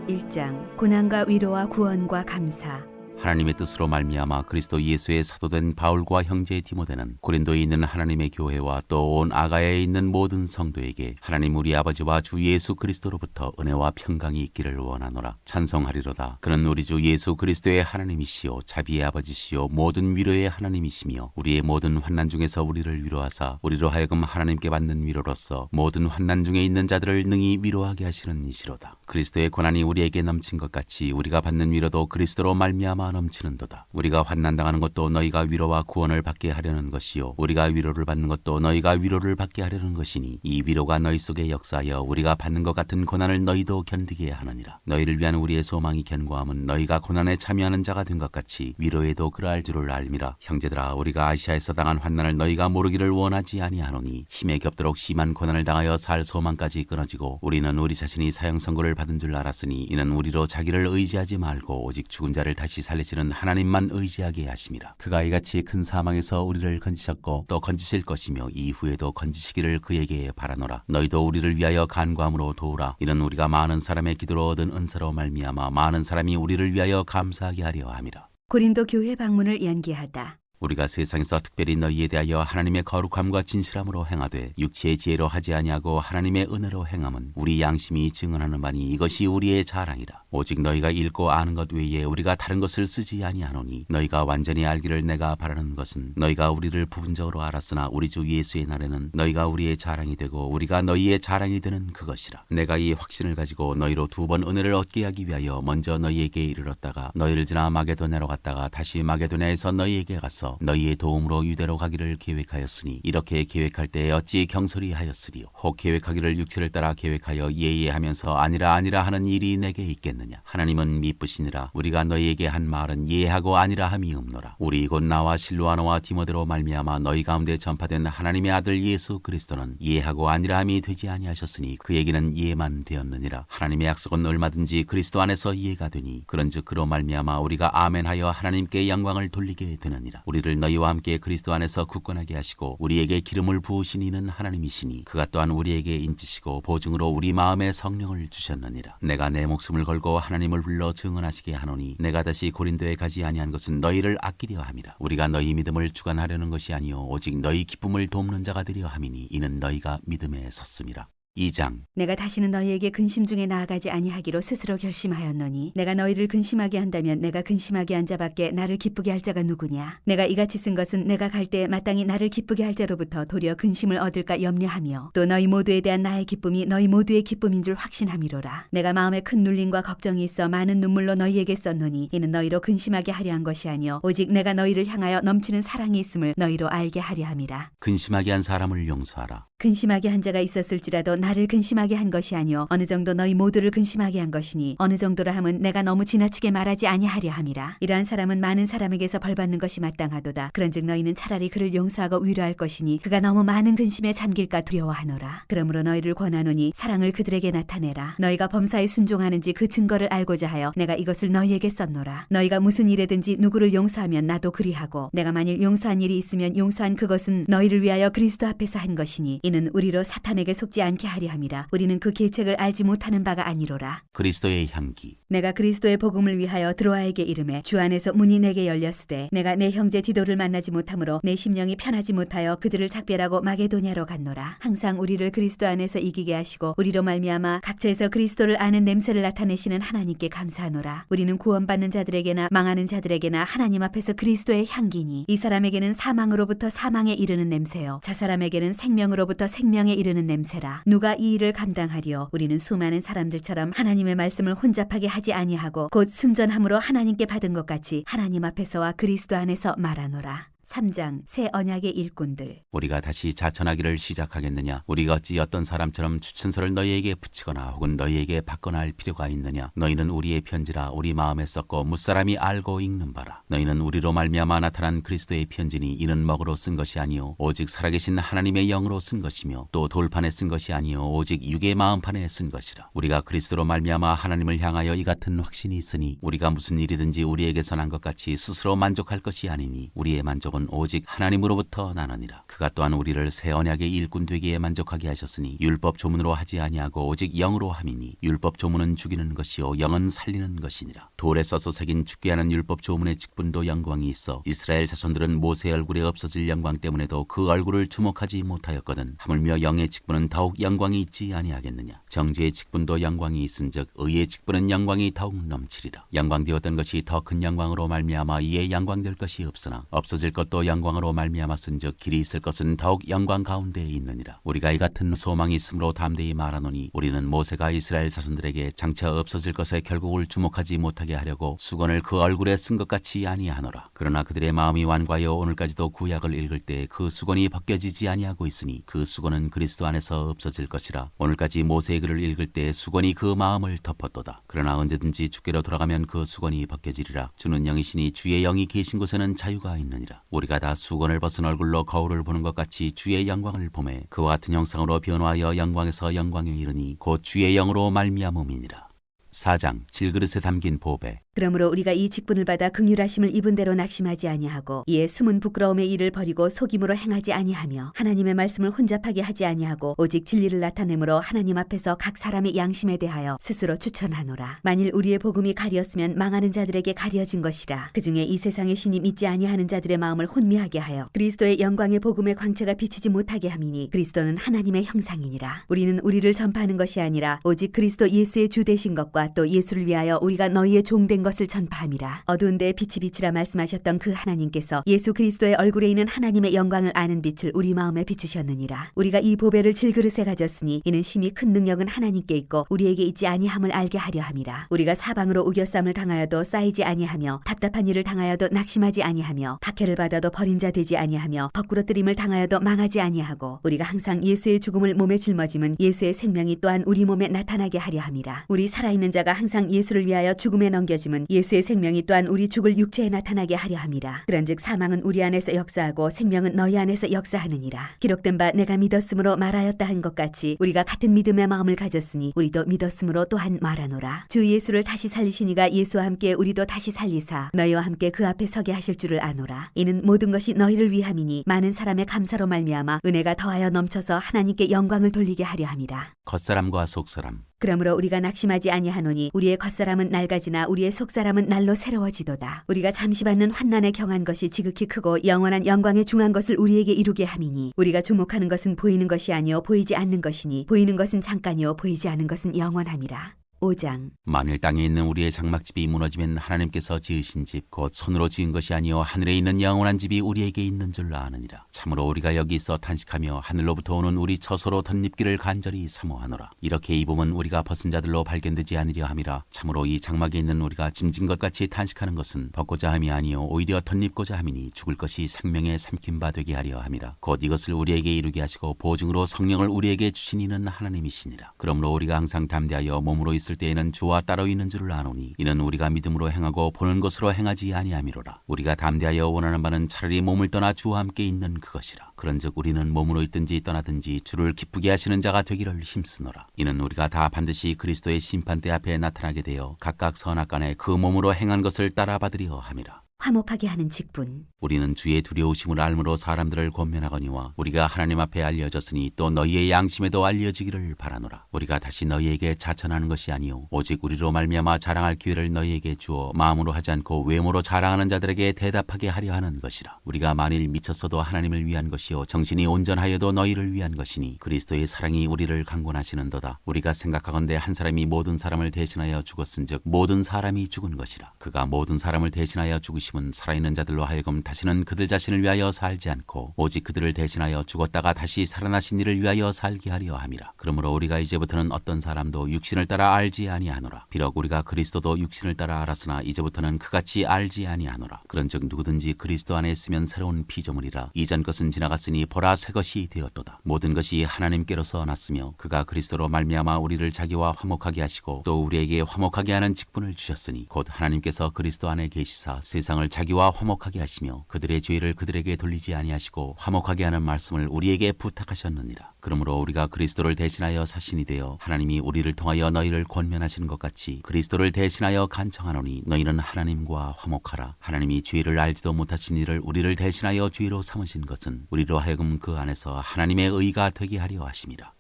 1장 고난과 위로와 구원과 감사. 하나님의 뜻으로 말미암아 그리스도 예수의 사도된 바울과 형제 디모데는 고린도에 있는 하나님의 교회와 또 온 아가야에 있는 모든 성도에게 하나님 우리 아버지와 주 예수 그리스도로부터 은혜와 평강이 있기를 원하노라. 찬송하리로다. 그는 우리 주 예수 그리스도의 하나님이시요 자비의 아버지시요 모든 위로의 하나님이시며 우리의 모든 환난 중에서 우리를 위로하사 우리로 하여금 하나님께 받는 위로로서 모든 환난 중에 있는 자들을 능히 위로하게 하시는 이시로다. 그리스도의 고난이 우리에게 넘친 것 같이 우리가 받는 위로도 그리스도로 말미암아 넘치는도다. 우리가 환난당하는 것도 너희가 위로와 구원을 받게 하려는 것이요 우리가 위로를 받는 것도 너희가 위로를 받게 하려는 것이니 이 위로가 너희 속에 역사하여 우리가 받는 것 같은 고난을 너희도 견디게 하느니라. 너희를 위한 우리의 소망이 견고함은 너희가 고난에 참여하는 자가 된 것 같이 위로에도 그러할 줄을 알미라. 형제들아 우리가 아시아에서 당한 환난을 너희가 모르기를 원하지 아니하노니 힘에 겹도록 심한 고난을 당하여 살 소망까지 끊어지고 우리는 우리 자신이 사형 선고를 받은 줄 알았으니 이는 우리로 자기를 의지하지 말고 오직 죽은 자를 다시 살리시는 하나님만 의지하게 하심이라. 그가 이같이 큰 사망에서 우리를 건지셨고 또 건지실 것이며 이후에도 건지시기를 그에게 바라노라. 너희도 우리를 위하여 간구함으로 도우라. 이는 우리가 많은 사람의 기도로 얻은 은사로 말미암아 많은 사람이 우리를 위하여 감사하게 하려 함이라. 고린도 교회 방문을 연기하다. 우리가 세상에서 특별히 너희에 대하여 하나님의 거룩함과 진실함으로 행하되 육체의 지혜로 하지 아니하고 하나님의 은혜로 행함은 우리 양심이 증언하는 바니 이것이 우리의 자랑이라. 오직 너희가 읽고 아는 것 외에 우리가 다른 것을 쓰지 아니하노니 너희가 완전히 알기를 내가 바라는 것은 너희가 우리를 부분적으로 알았으나 우리 주 예수의 날에는 너희가 우리의 자랑이 되고 우리가 너희의 자랑이 되는 그것이라. 내가 이 확신을 가지고 너희로 2번 은혜를 얻게 하기 위하여 먼저 너희에게 이르렀다가 너희를 지나 마게도냐로 갔다가 다시 마게도냐에서 너희에게 가서 너희의 도움으로 유대로 가기를 계획하였으니 이렇게 계획할 때에 어찌 경솔히 하였으리요. 혹 계획하기를 육체를 따라 계획하여 예예하면서 아니라 하는 일이 내게 있겠느냐. 하나님은 미쁘시니라. 우리가 너희에게 한 말은 예하고 아니라 함이 없노라. 우리 곧 나와 실로아노와 디모데로 말미암아 너희 가운데 전파된 하나님의 아들 예수 그리스도는 예하고 아니라 함이 되지 아니하셨으니 그에게는 예만 되었느니라. 하나님의 약속은 얼마든지 그리스도 안에서 예가 되니 그런즉 그로 말미암아 우리가 아멘하여 하나님께 영광을 돌리게 되느니라. 우리를 너희와 함께 그리스도 안에서 굳건하게 하시고 우리에게 기름을 부으신 이는 하나님이시니 그가 또한 우리에게 인치시고 보증으로 우리 마음에 성령을 주셨느니라. 내가 내 목숨을 걸고 하나님을 불러 증언하시게 하노니 내가 다시 고린도에 가지 아니한 것은 너희를 아끼려 함이라. 우리가 너희 믿음을 주관하려는 것이 아니요 오직 너희 기쁨을 돕는 자가 되려 함이니 이는 너희가 믿음에 섰음이라. 2장 내가 다시는 너희에게 근심 중에 나아가지 아니하기로 스스로 결심하였노니 내가 너희를 근심하게 한다면 내가 근심하게 한 자밖에 나를 기쁘게 할 자가 누구냐. 내가 이같이 쓴 것은 내가 갈 때에 마땅히 나를 기쁘게 할 자로부터 도리어 근심을 얻을까 염려하며 또 너희 모두에 대한 나의 기쁨이 너희 모두의 기쁨인 줄 확신함이로라. 내가 마음에 큰 눌림과 걱정이 있어 많은 눈물로 너희에게 썼노니 이는 너희로 근심하게 하려 한 것이 아니요 오직 내가 너희를 향하여 넘치는 사랑이 있음을 너희로 알게 하려 함이라. 근심하게 한 사람을 용서하라. 근심하게 한 자가 있었을지라도 나를 근심하게 한 것이 아니요 어느 정도 너희 모두를 근심하게 한 것이니 어느 정도라 함은 내가 너무 지나치게 말하지 아니하려 함이라. 이러한 사람은 많은 사람에게서 벌받는 것이 마땅하도다. 그런즉 너희는 차라리 그를 용서하고 위로할 것이니 그가 너무 많은 근심에 잠길까 두려워하노라. 그러므로 너희를 권하노니 사랑을 그들에게 나타내라. 너희가 범사에 순종하는지 그 증거를 알고자 하여 내가 이것을 너희에게 썼노라. 너희가 무슨 일에든지 누구를 용서하면 나도 그리하고 내가 만일 용서한 일이 있으면 용서한 그것은 너희를 위하여 그리스도 앞에서 한 것이니 이는 우리로 사탄에게 속지 않게 하려 함이라. 우리는 그 계책을 알지 못하는 바가 아니로라. 그리스도의 향기. 내가 그리스도의 복음을 위하여 드로아에게 이르매 주 안에서 문이 내게 열렸으되 내가 내 형제 디도를 만나지 못하므로 내 심령이 편하지 못하여 그들을 작별하고 마게도냐로 갔노라. 항상 우리를 그리스도 안에서 이기게 하시고 우리로 말미암아 각처에서 그리스도를 아는 냄새를 나타내시는 하나님께 감사하노라. 우리는 구원받는 자들에게나 망하는 자들에게나 하나님 앞에서 그리스도의 향기니 이 사람에게는 사망으로부터 사망에 이르는 냄새요 저 사람에게는 생명으로부터 생명에 이르는 냄새라. 누가 이 일을 감당하리요? 우리는 수많은 사람들처럼 하나님의 말씀을 혼잡하게 하지 아니하고 곧 순전함으로 하나님께 받은 것 같이 하나님 앞에서와 그리스도 안에서 말하노라. 3장 새 언약의 일꾼들. 우리가 다시 자천하기를 시작하겠느냐? 우리가 어찌 어떤 사람처럼 추천서를 너희에게 붙이거나 혹은 너희에게 받거나 할 필요가 있느냐? 너희는 우리의 편지라 우리 마음에 썼고 무사람이 알고 읽는 바라. 너희는 우리로 말미암아 나타난 그리스도의 편지니 이는 먹으로 쓴 것이 아니요 오직 살아계신 하나님의 영으로 쓴 것이며 또 돌판에 쓴 것이 아니요 오직 육의 마음판에 쓴 것이라. 우리가 그리스도로 말미암아 하나님을 향하여 이 같은 확신이 있으니 우리가 무슨 일이든지 우리에게서 난 것 같이 스스로 만족할 것이 아니니 우리의 만족은 오직 하나님으로부터 나느니라. 그가 또한 우리를 새 언약의 일꾼 되기에 만족하게 하셨으니 율법 조문으로 하지 아니하고 오직 영으로 함이니 율법 조문은 죽이는 것이요 영은 살리는 것이니라. 돌에 써서 새긴 죽게 하는 율법 조문의 직분도 영광이 있어 이스라엘 자손들은 모세의 얼굴에 없어질 영광 때문에도 그 얼굴을 주목하지 못하였거든. 하물며 영의 직분은 더욱 영광이 있지 아니하겠느냐. 정죄의 직분도 영광이 있은즉 의의 직분은 영광이 더욱 넘치리라. 영광되었던 것이 더 큰 영광으로 말미암아 이에 영광될 것이 없으나 없어질 것도 영광으로 말미암았은즉 길이 있을 것은 더욱 영광 가운데에 있느니라. 우리가 이 같은 소망이 있으므로 담대히 말하노니 우리는 모세가 이스라엘 자손들에게 장차 없어질 것에 결국을 주목하지 못하게 하려고 수건을 그 얼굴에 쓴 것 같이 아니하노라. 그러나 그들의 마음이 완고하여 오늘까지도 구약을 읽을 때 그 수건이 벗겨지지 아니하고 있으니 그 수건은 그리스도 안에서 없어질 것이라. 오늘까지 모세의 글을 읽을 때 수건이 그 마음을 덮었도다. 그러나 언제든지 주께로 돌아가면 그 수건이 벗겨지리라. 주는 영이시니 주의 영이 계신 곳에는 자유가 있느니라. 우리가 다 수건을 벗은 얼굴로 거울을 보는 것 같이 주의 영광을 보매 그와 같은 형상으로 변화하여 영광에서 영광에 이르니 곧 주의 영으로 말미암음이니라. 4장 질그릇에 담긴 보배. 그러므로 우리가 이 직분을 받아 긍휼하심을 입은 대로 낙심하지 아니하고 이에 숨은 부끄러움의 일을 버리고 속임으로 행하지 아니하며 하나님의 말씀을 혼잡하게 하지 아니하고 오직 진리를 나타내므로 하나님 앞에서 각 사람의 양심에 대하여 스스로 추천하노라. 만일 우리의 복음이 가리었으면 망하는 자들에게 가려진 것이라. 그중에 이 세상의 신이 믿지 아니하는 자들의 마음을 혼미하게 하여 그리스도의 영광의 복음의 광채가 비치지 못하게 함이니 그리스도는 하나님의 형상이니라. 우리는 우리를 전파하는 것이 아니라 오직 그리스도 예수의 주 되신 것과 또 예수를 위하여 우리가 너희의 종된 것을 전파함이라. 어두운 데에 빛이 비치라 말씀하셨던 그 하나님께서 예수 그리스도의 얼굴에 있는 하나님의 영광을 아는 빛을 우리 마음에 비추셨느니라. 우리가 이 보배를 질그릇에 가졌으니 이는 심히 큰 능력은 하나님께 있고 우리에게 있지 아니함을 알게 하려 함이라. 우리가 사방으로 우겨쌈을 당하여도 쌓이지 아니하며 답답한 일을 당하여도 낙심하지 아니하며 박해를 받아도 버린 자 되지 아니하며 거꾸러뜨림을 당하여도 망하지 아니하고 우리가 항상 예수의 죽음을 몸에 짊어짐은 예수의 생명이 또한 우리 몸에 나타나게 하려 함이라. 우리 살아있는 자가 항상 예수를 위하여 죽음에 넘겨짐은 예수의 생명이 또한 우리 죽을 육체에 나타나게 하려 함이라. 그런즉 사망은 우리 안에서 역사하고 생명은 너희 안에서 역사하느니라. 기록된 바 내가 믿었으므로 말하였다 한 것 같이 우리가 같은 믿음의 마음을 가졌으니 우리도 믿었으므로 또한 말하노라. 주 예수를 다시 살리시니가 예수와 함께 우리도 다시 살리사 너희와 함께 그 앞에 서게 하실 줄을 아노라. 이는 모든 것이 너희를 위함이니 많은 사람의 감사로 말미암아 은혜가 더하여 넘쳐서 하나님께 영광을 돌리게 하려 함이라. 겉사람과 속사람. 그러므로 우리가 낙심하지 아니하노니 우리의 겉사람은 낡아지나 우리의 속사람은 날로 새로워지도다. 우리가 잠시 받는 환난에 경한 것이 지극히 크고 영원한 영광에 중한 것을 우리에게 이루게 함이니 우리가 주목하는 것은 보이는 것이 아니요 보이지 않는 것이니 보이는 것은 잠깐이요 보이지 않는 것은 영원함이라. 5장. 만일 땅에 있는 우리의 장막집이 무너지면 하나님께서 지으신 집 곧 손으로 지은 것이 아니요 하늘에 있는 영원한 집이 우리에게 있는 줄 아느니라. 참으로 우리가 여기 있어 탄식하며 하늘로부터 오는 우리 처소로 덧입기를 간절히 사모하노라. 이렇게 입으면 우리가 벗은 자들로 발견되지 아니려 함이라. 참으로 이 장막에 있는 우리가 짐진 것 같이 탄식하는 것은 벗고자 함이 아니요 오히려 덧입고자 함이니 죽을 것이 생명에 삼킨 바 되게 하려 함이라. 곧 이것을 우리에게 이루게 하시고 보증으로 성령을 우리에게 주신 이는 하나님이시니라. 그러므로 우리가 항상 담대하여 몸으로 있을 때에는 주와 따로 있는 줄을 아노니 이는 우리가 믿음으로 행하고 보는 것으로 행하지 아니함이로라. 우리가 담대하여 원하는 바는 차라리 몸을 떠나 주와 함께 있는 그것이라. 그런즉 우리는 몸으로 있든지 떠나든지 주를 기쁘게 하시는 자가 되기를 힘쓰노라. 이는 우리가 다 반드시 그리스도의 심판대 앞에 나타나게 되어 각각 선악간에 그 몸으로 행한 것을 따라 받으려 함이라. 화목하게 하는 직분. 우리는 주의 두려우심을 알므로 사람들을 권면하거니와 우리가 하나님 앞에 알려졌으니 또 너희의 양심에도 알려지기를 바라노라. 우리가 다시 너희에게 자천하는 것이 아니요 오직 우리로 말미암아 자랑할 기회를 너희에게 주어 마음으로 하지 않고 외모로 자랑하는 자들에게 대답하게 하려 하는 것이라. 우리가 만일 미쳤어도 하나님을 위한 것이요 정신이 온전하여도 너희를 위한 것이니 그리스도의 사랑이 우리를 강권하시는도다. 우리가 생각하건대 한 사람이 모든 사람을 대신하여 죽었은즉 모든 사람이 죽은 것이라. 그가 모든 사람을 대신하여 죽으심은 살아있는 자들로 하여금 다시는 그들 자신을 위하여 살지 않고 오직 그들을 대신하여 죽었다가 다시 살아나신 이를 위하여 살게 하려 함이라. 그러므로 우리가 이제부터는 어떤 사람도 육신을 따라 알지 아니하노라. 비록 우리가 그리스도도 육신을 따라 알았으나 이제부터는 그같이 알지 아니하노라. 그런즉 누구든지 그리스도 안에 있으면 새로운 피조물이라. 이전 것은 지나갔으니 보라 새 것이 되었도다. 모든 것이 하나님께로서 났으며 그가 그리스도로 말미암아 우리를 자기와 화목하게 하시고 또 우리에게 화목하게 하는 직분을 주셨으니 곧 하나님께서 그리스도 안에 계시사 세상을 자기와 화목하게 하시며 그들의 죄를 그들에게 돌리지 아니하시고 화목하게 하는 말씀을 우리에게 부탁하셨느니라. 그러므로 우리가 그리스도를 대신하여 사신이 되어 하나님이 우리를 통하여 너희를 권면하시는 것 같이 그리스도를 대신하여 간청하노니 너희는 하나님과 화목하라. 하나님이 죄를 알지도 못하신 이를 우리를 대신하여 죄로 삼으신 것은 우리로 하여금 그 안에서 하나님의 의가 되게 하려 하심이라.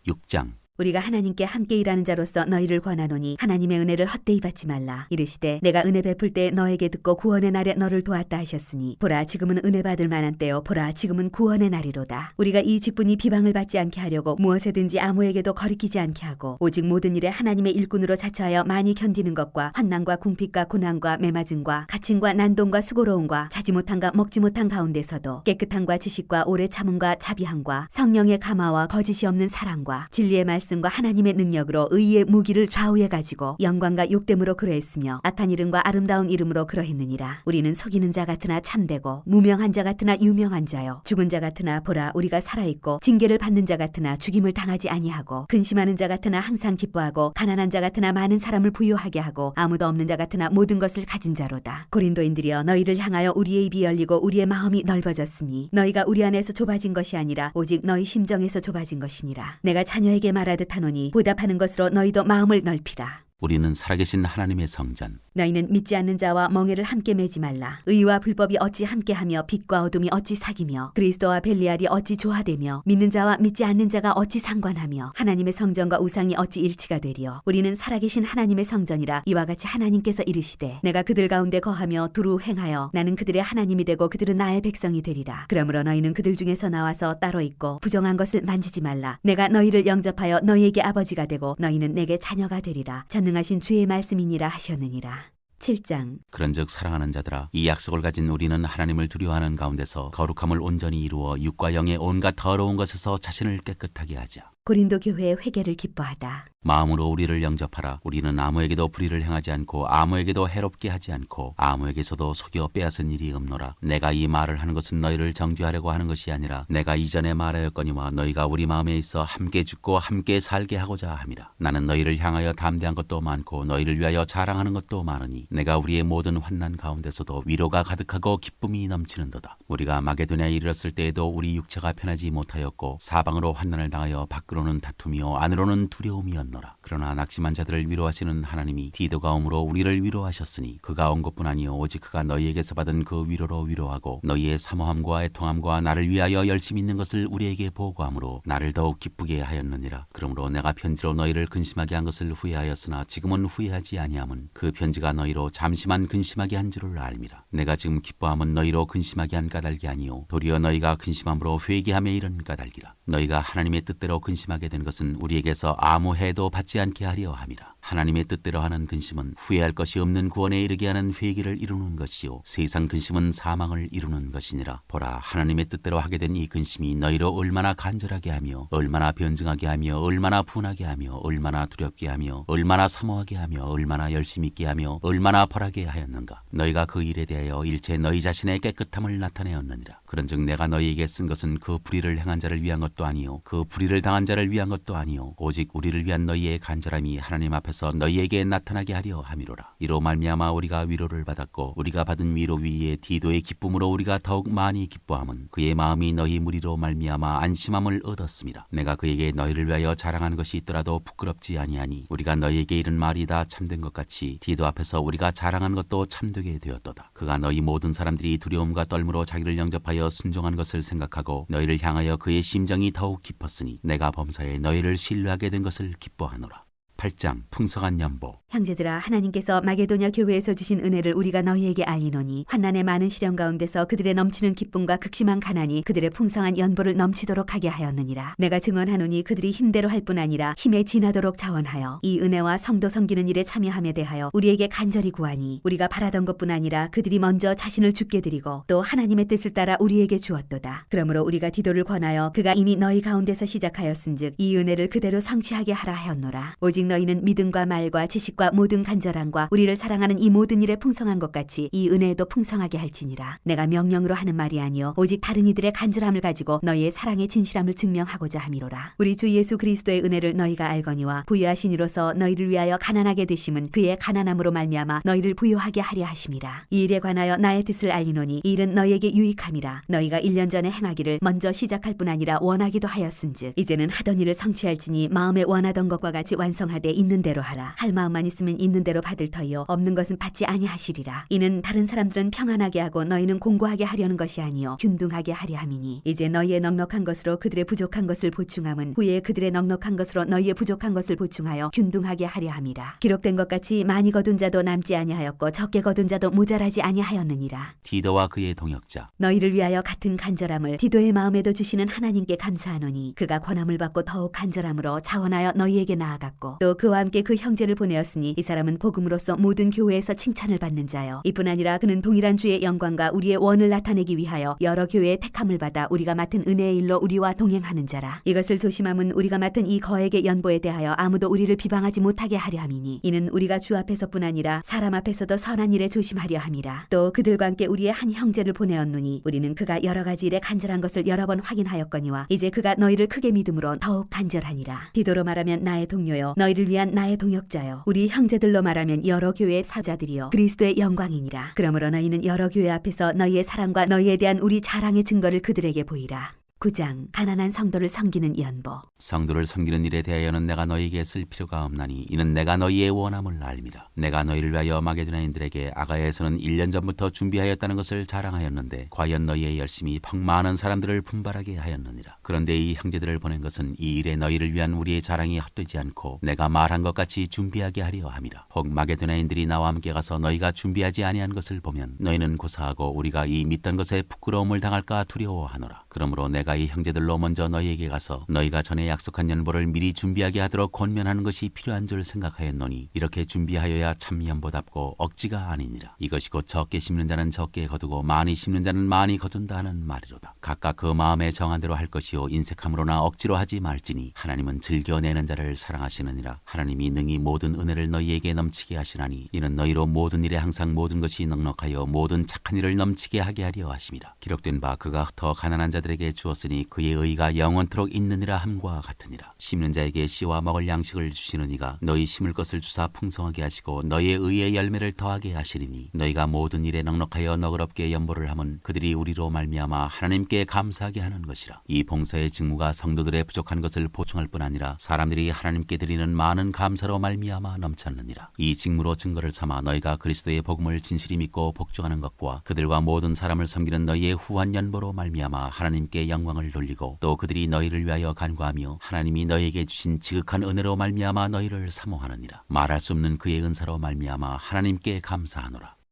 6장. 우리가 하나님께 함께 일하는 자로서 너희를 권하노니 하나님의 은혜를 헛되이 받지 말라. 이르시되 내가 은혜 베풀 때 너에게 듣고 구원의 날에 너를 도왔다 하셨으니 보라 지금은 은혜 받을 만한 때요 보라 지금은 구원의 날이로다. 우리가 이 직분이 비방을 받지 않게 하려고 무엇에든지 아무에게도 거리끼지 않게 하고 오직 모든 일에 하나님의 일꾼으로 자처하여 많이 견디는 것과 환난과 궁핍과 고난과 매맞음과 갇힘과 난동과 수고로움과 자지 못한가 먹지 못한 가운데서도 깨끗함과 지식과 오래 참음과 자비함과 성령의 감화와 거짓이 없는 사랑과 진리의 말씀과 하나님의 능력으로 의의 무기를 좌우에 가지고 영광과 욕됨으로 그러했으며 악한 이름과 아름다운 이름으로 그러했느니라. 우리는 속이는 자 같으나 참되고 무명한 자 같으나 유명한 자요 죽은 자 같으나 보라 우리가 살아있고 징계를 받는 자 같으나 죽임을 당하지 아니하고 근심하는 자 같으나 항상 기뻐하고 가난한 자 같으나 많은 사람을 부유하게 하고 아무도 없는 자 같으나 모든 것을 가진 자로다. 고린도인들이여 너희를 향하여 우리의 입이 열리고 우리의 마음이 넓어졌으니 너희가 우리 안에서 좁아진 것이 아니라 오직 너희 심정에서 좁아진 것이니라. 내가 자녀에게 말하듯 하노니 보답하는 것으로 너희도 마음을 넓히라. 우리는 살아계신 하나님의 성전 너희는 믿지 않는 자와 멍에를 함께 매지 말라. 의와 불법이 어찌 함께하며 빛과 어둠이 어찌 사귀며 그리스도와 벨리알이 어찌 조화되며 믿는 자와 믿지 않는 자가 어찌 상관하며 하나님의 성전과 우상이 어찌 일치가 되리요. 우리는 살아계신 하나님의 성전이라. 이와 같이 하나님께서 이르시되 내가 그들 가운데 거하며 두루 행하여 나는 그들의 하나님이 되고 그들은 나의 백성이 되리라. 그러므로 너희는 그들 중에서 나와서 따로 있고 부정한 것을 만지지 말라. 내가 너희를 영접하여 너희에게 아버지가 되고 너희는 내게 자녀가 되리라. 전능하신 주의 말씀이니라 하셨느니라. 7장. 그런즉 사랑하는 자들아 이 약속을 가진 우리는 하나님을 두려워하는 가운데서 거룩함을 온전히 이루어 육과 영의 온갖 더러운 것에서 자신을 깨끗하게 하자. 고린도 교회의 회개를 기뻐하다. 마음으로 우리를 영접하라. 우리는 아무에게도 불의를 행하지 않고 아무에게도 해롭게 하지 않고 아무에게서도 속여 빼앗은 일이 없노라. 내가 이 말을 하는 것은 너희를 정죄하려고 하는 것이 아니라 내가 이전에 말하였거니와 너희가 우리 마음에 있어 함께 죽고 함께 살게 하고자 함이라. 나는 너희를 향하여 담대한 것도 많고 너희를 위하여 자랑하는 것도 많으니 내가 우리의 모든 환난 가운데서도 위로가 가득하고 기쁨이 넘치는도다. 우리가 마게도냐에 이르렀을 때에도 우리 육체가 편하지 못하였고 사방으로 환난을 당하여 밖으로는 다툼이요 안으로는 두려움이었노라. 그러나 낙심한 자들을 위로하시는 하나님이 디도가 om으로 우리를 위로하셨으니 그가 온 것뿐 아니요 오직 그가 너희에게서 받은 그 위로로 위로하고 너희의 사모함과 애통함과 나를 위하여 열심히 있는 것을 우리에게 보고함으로 나를 더욱 기쁘게 하였느니라. 그러므로 내가 편지로 너희를 근심하게 한 것을 후회하였으나 지금은 후회하지 아니함은 그 편지가 너희로 잠시만 근심하게 한 줄을 알미라. 내가 지금 기뻐함은 너희로 근심하게 한 까닭이 아니요 도리어 너희가 근심함으로 회개함에 이른 까닭이라. 너희가 하나님의 뜻대로 근심하게 된 것은 우리에게서 아무 해도 받지 않게 하려 함이라. 하나님의 뜻대로 하는 근심은 후회할 것이 없는 구원에 이르게 하는 회개를 이루는 것이요 세상 근심은 사망을 이루는 것이니라. 보라, 하나님의 뜻대로 하게 된 이 근심이 너희로 얼마나 간절하게 하며 얼마나 변증하게 하며 얼마나 분하게 하며 얼마나 두렵게 하며 얼마나 사모하게 하며 얼마나 열심히 있게 하며 얼마나 벌하게 하였는가. 너희가 그 일에 대하여 일체 너희 자신의 깨끗함을 나타내었느니라. 그런즉 내가 너희에게 쓴 것은 그 불의를 행한 자를 위한 것도 아니요 그 불의를 당한 자를 위한 것도 아니요 오직 우리를 위한 너희의 간절함이 하나님 앞에서 너희에게 나타나게 하려 함이로라. 이로 말미암아 우리가 위로를 받았고 우리가 받은 위로 위에 디도의 기쁨으로 우리가 더욱 많이 기뻐함은 그의 마음이 너희 무리로 말미암아 안심함을 얻었습니다. 내가 그에게 너희를 위하여 자랑하는 것이 있더라도 부끄럽지 아니하니 우리가 너희에게 이른 말이 다 참된 것 같이 디도 앞에서 우리가 자랑한 것도 참되게 되었도다. 그가 너희 모든 사람들이 두려움과 떨므로 자기를 영접하여 순종한 것을 생각하고 너희를 향하여 그의 심정이 더욱 깊었으니 내가 범사에 너희를 신뢰하게 된 것을 기뻐하노라. 8장 풍성한 연보. 형제들아, 하나님께서 마게도냐 교회에서 주신 은혜를 우리가 너희에게 알리노니 환난의 많은 시련 가운데서 그들의 넘치는 기쁨과 극심한 가난이 그들의 풍성한 연보를 넘치도록 하게 하였느니라. 내가 증언하노니 그들이 힘대로 할 뿐 아니라 힘에 지나도록 자원하여 이 은혜와 성도 섬기는 일에 참여함에 대하여 우리에게 간절히 구하니 우리가 바라던 것뿐 아니라 그들이 먼저 자신을 주께 드리고 또 하나님의 뜻을 따라 우리에게 주었도다. 그러므로 우리가 디도를 권하여 그가 이미 너희 가운데서 시작하였은즉 이 은혜를 그대로 성취하게 하라 하였노라. 오직 너희는 믿음과 말과 지식과 모든 간절함과 우리를 사랑하는 이 모든 일에 풍성한 것 같이 이 은혜에도 풍성하게 할지니라. 내가 명령으로 하는 말이 아니요 오직 다른 이들의 간절함을 가지고 너희의 사랑의 진실함을 증명하고자 함이로라. 우리 주 예수 그리스도의 은혜를 너희가 알거니와 부유하신 이로서 너희를 위하여 가난하게 되심은 그의 가난함으로 말미암아 너희를 부유하게 하려 하심이라. 이 일에 관하여 나의 뜻을 알리노니 이 일은 너희에게 유익함이라. 너희가 1년 전에 행하기를 먼저 시작할 뿐 아니라 원하기도 하였은즉 이제는 하던 일을 성취할지니 마음에 원하던 것과 같이 완성하되 있는 대로 하라. 할 마음만 있으면 있는 대로 받을 터이요 없는 것은 받지 아니하시리라. 이는 다른 사람들은 평안하게 하고 너희는 공고하게 하려는 것이 아니요 균등하게 하려 함이니 이제 너희의 넉넉한 것으로 그들의 부족한 것을 보충함은 후에 그들의 넉넉한 것으로 너희의 부족한 것을 보충하여 균등하게 하려 함이라. 기록된 것 같이 많이 거둔 자도 남지 아니하였고 적게 거둔 자도 모자라지 아니하였느니라. 디도와 그의 동역자. 너희를 위하여 같은 간절함을 디도의 마음에도 주시는 하나님께 감사하노니 그가 권함을 받고 더욱 간절함으로 자원하여 너희에게 나아갔고 또 그와 함께 그 형제를 보내었으니 이 사람은 복음으로써 모든 교회에서 칭찬을 받는 자요 이뿐 아니라 그는 동일한 주의 영광과 우리의 원을 나타내기 위하여 여러 교회의 택함을 받아 우리가 맡은 은혜의 일로 우리와 동행하는 자라. 이것을 조심함은 우리가 맡은 이 거액의 연보에 대하여 아무도 우리를 비방하지 못하게 하려 함이니 이는 우리가 주 앞에서뿐 아니라 사람 앞에서도 선한 일에 조심하려 함이라. 또 그들과 함께 우리의 한 형제를 보내었노니 우리는 그가 여러 가지 일에 간절한 것을 여러 번 확인하였거니와 이제 그가 너희를 크게 믿음으로 더욱 간절하니라. 디도로 말하면 나의 동료요 너희를 위한 나의 동역자요 우리 형제들로 말하면 여러 교회의 사자들이요 그리스도의 영광이니라. 그러므로 너희는 여러 교회 앞에서 너희의 사랑과 너희에 대한 우리 자랑의 증거를 그들에게 보이라. 9장 가난한 성도를 섬기는 연보. 성도를 섬기는 일에 대하여는 내가 너희에게 쓸 필요가 없나니 이는 내가 너희의 원함을 알미라. 내가 너희를 위하여 마게도냐인들에게 아가야에서는 1년 전부터 준비하였다는 것을 자랑하였는데 과연 너희의 열심이 펑 많은 사람들을 분발하게 하였느니라. 그런데 이 형제들을 보낸 것은 이 일에 너희를 위한 우리의 자랑이 헛되지 않고 내가 말한 것 같이 준비하게 하려 함이라. 혹 마게도냐인들이 나와 함께 가서 너희가 준비하지 아니한 것을 보면 너희는 고사하고 우리가 이 믿던 것에 부끄러움을 당할까 두려워하노라. 그러므로 내가 이 형제들로 먼저 너희에게 가서 너희가 전에 약속한 연보를 미리 준비하게 하도록 권면하는 것이 필요한 줄 생각하였노니 이렇게 준비하여야 참 연보답고 억지가 아니니라. 이것이 곧 적게 심는 자는 적게 거두고 많이 심는 자는 많이 거둔다 하는 말이로다. 각각 그 마음에 정한 대로 할 것이요 인색함으로나 억지로 하지 말지니 하나님은 즐겨내는 자를 사랑하시느니라. 하나님이 능히 모든 은혜를 너희에게 넘치게 하시나니 이는 너희로 모든 일에 항상 모든 것이 넉넉하여 모든 착한 일을 넘치게 하게 하려 하심이라. 기록된 바 그가 더 가난한 자들에게 주었으니 그의 의가 영원토록 있느니라 함과 같으니라. 심는 자에게 씨와 먹을 양식을 주시는 이가 너희 심을 것을 주사 풍성하게 하시고 너희의 의의 열매를 더하게 하시리니 너희가 모든 일에 넉넉하여 너그럽게 연보를 함은 그들이 우리로 말미암아 하나님께 감사하게 하는 것이라. 이 봉사의 직무가 성도들의 부족한 것을 보충할 뿐 아니라 사람들이 하나님께 드리는 많은 감사로 말미암아 넘쳤느니라. 이 직무로 증거를 삼아 너희가 그리스도의 복음을 진실히 믿고 복종하는 것과 그들과 모든 사람을 섬기는 너희의 후한 연보로 말미암아 하나님께 영광을 돌리고 또 그들이 너희를 위하여 간구하며 하나님이 너희에게 주신 지극한 은혜로 말미암아 너희를 사모하느니라. 말할 수 없는 그의 은사로 말미암아 하나님께 감사하노라.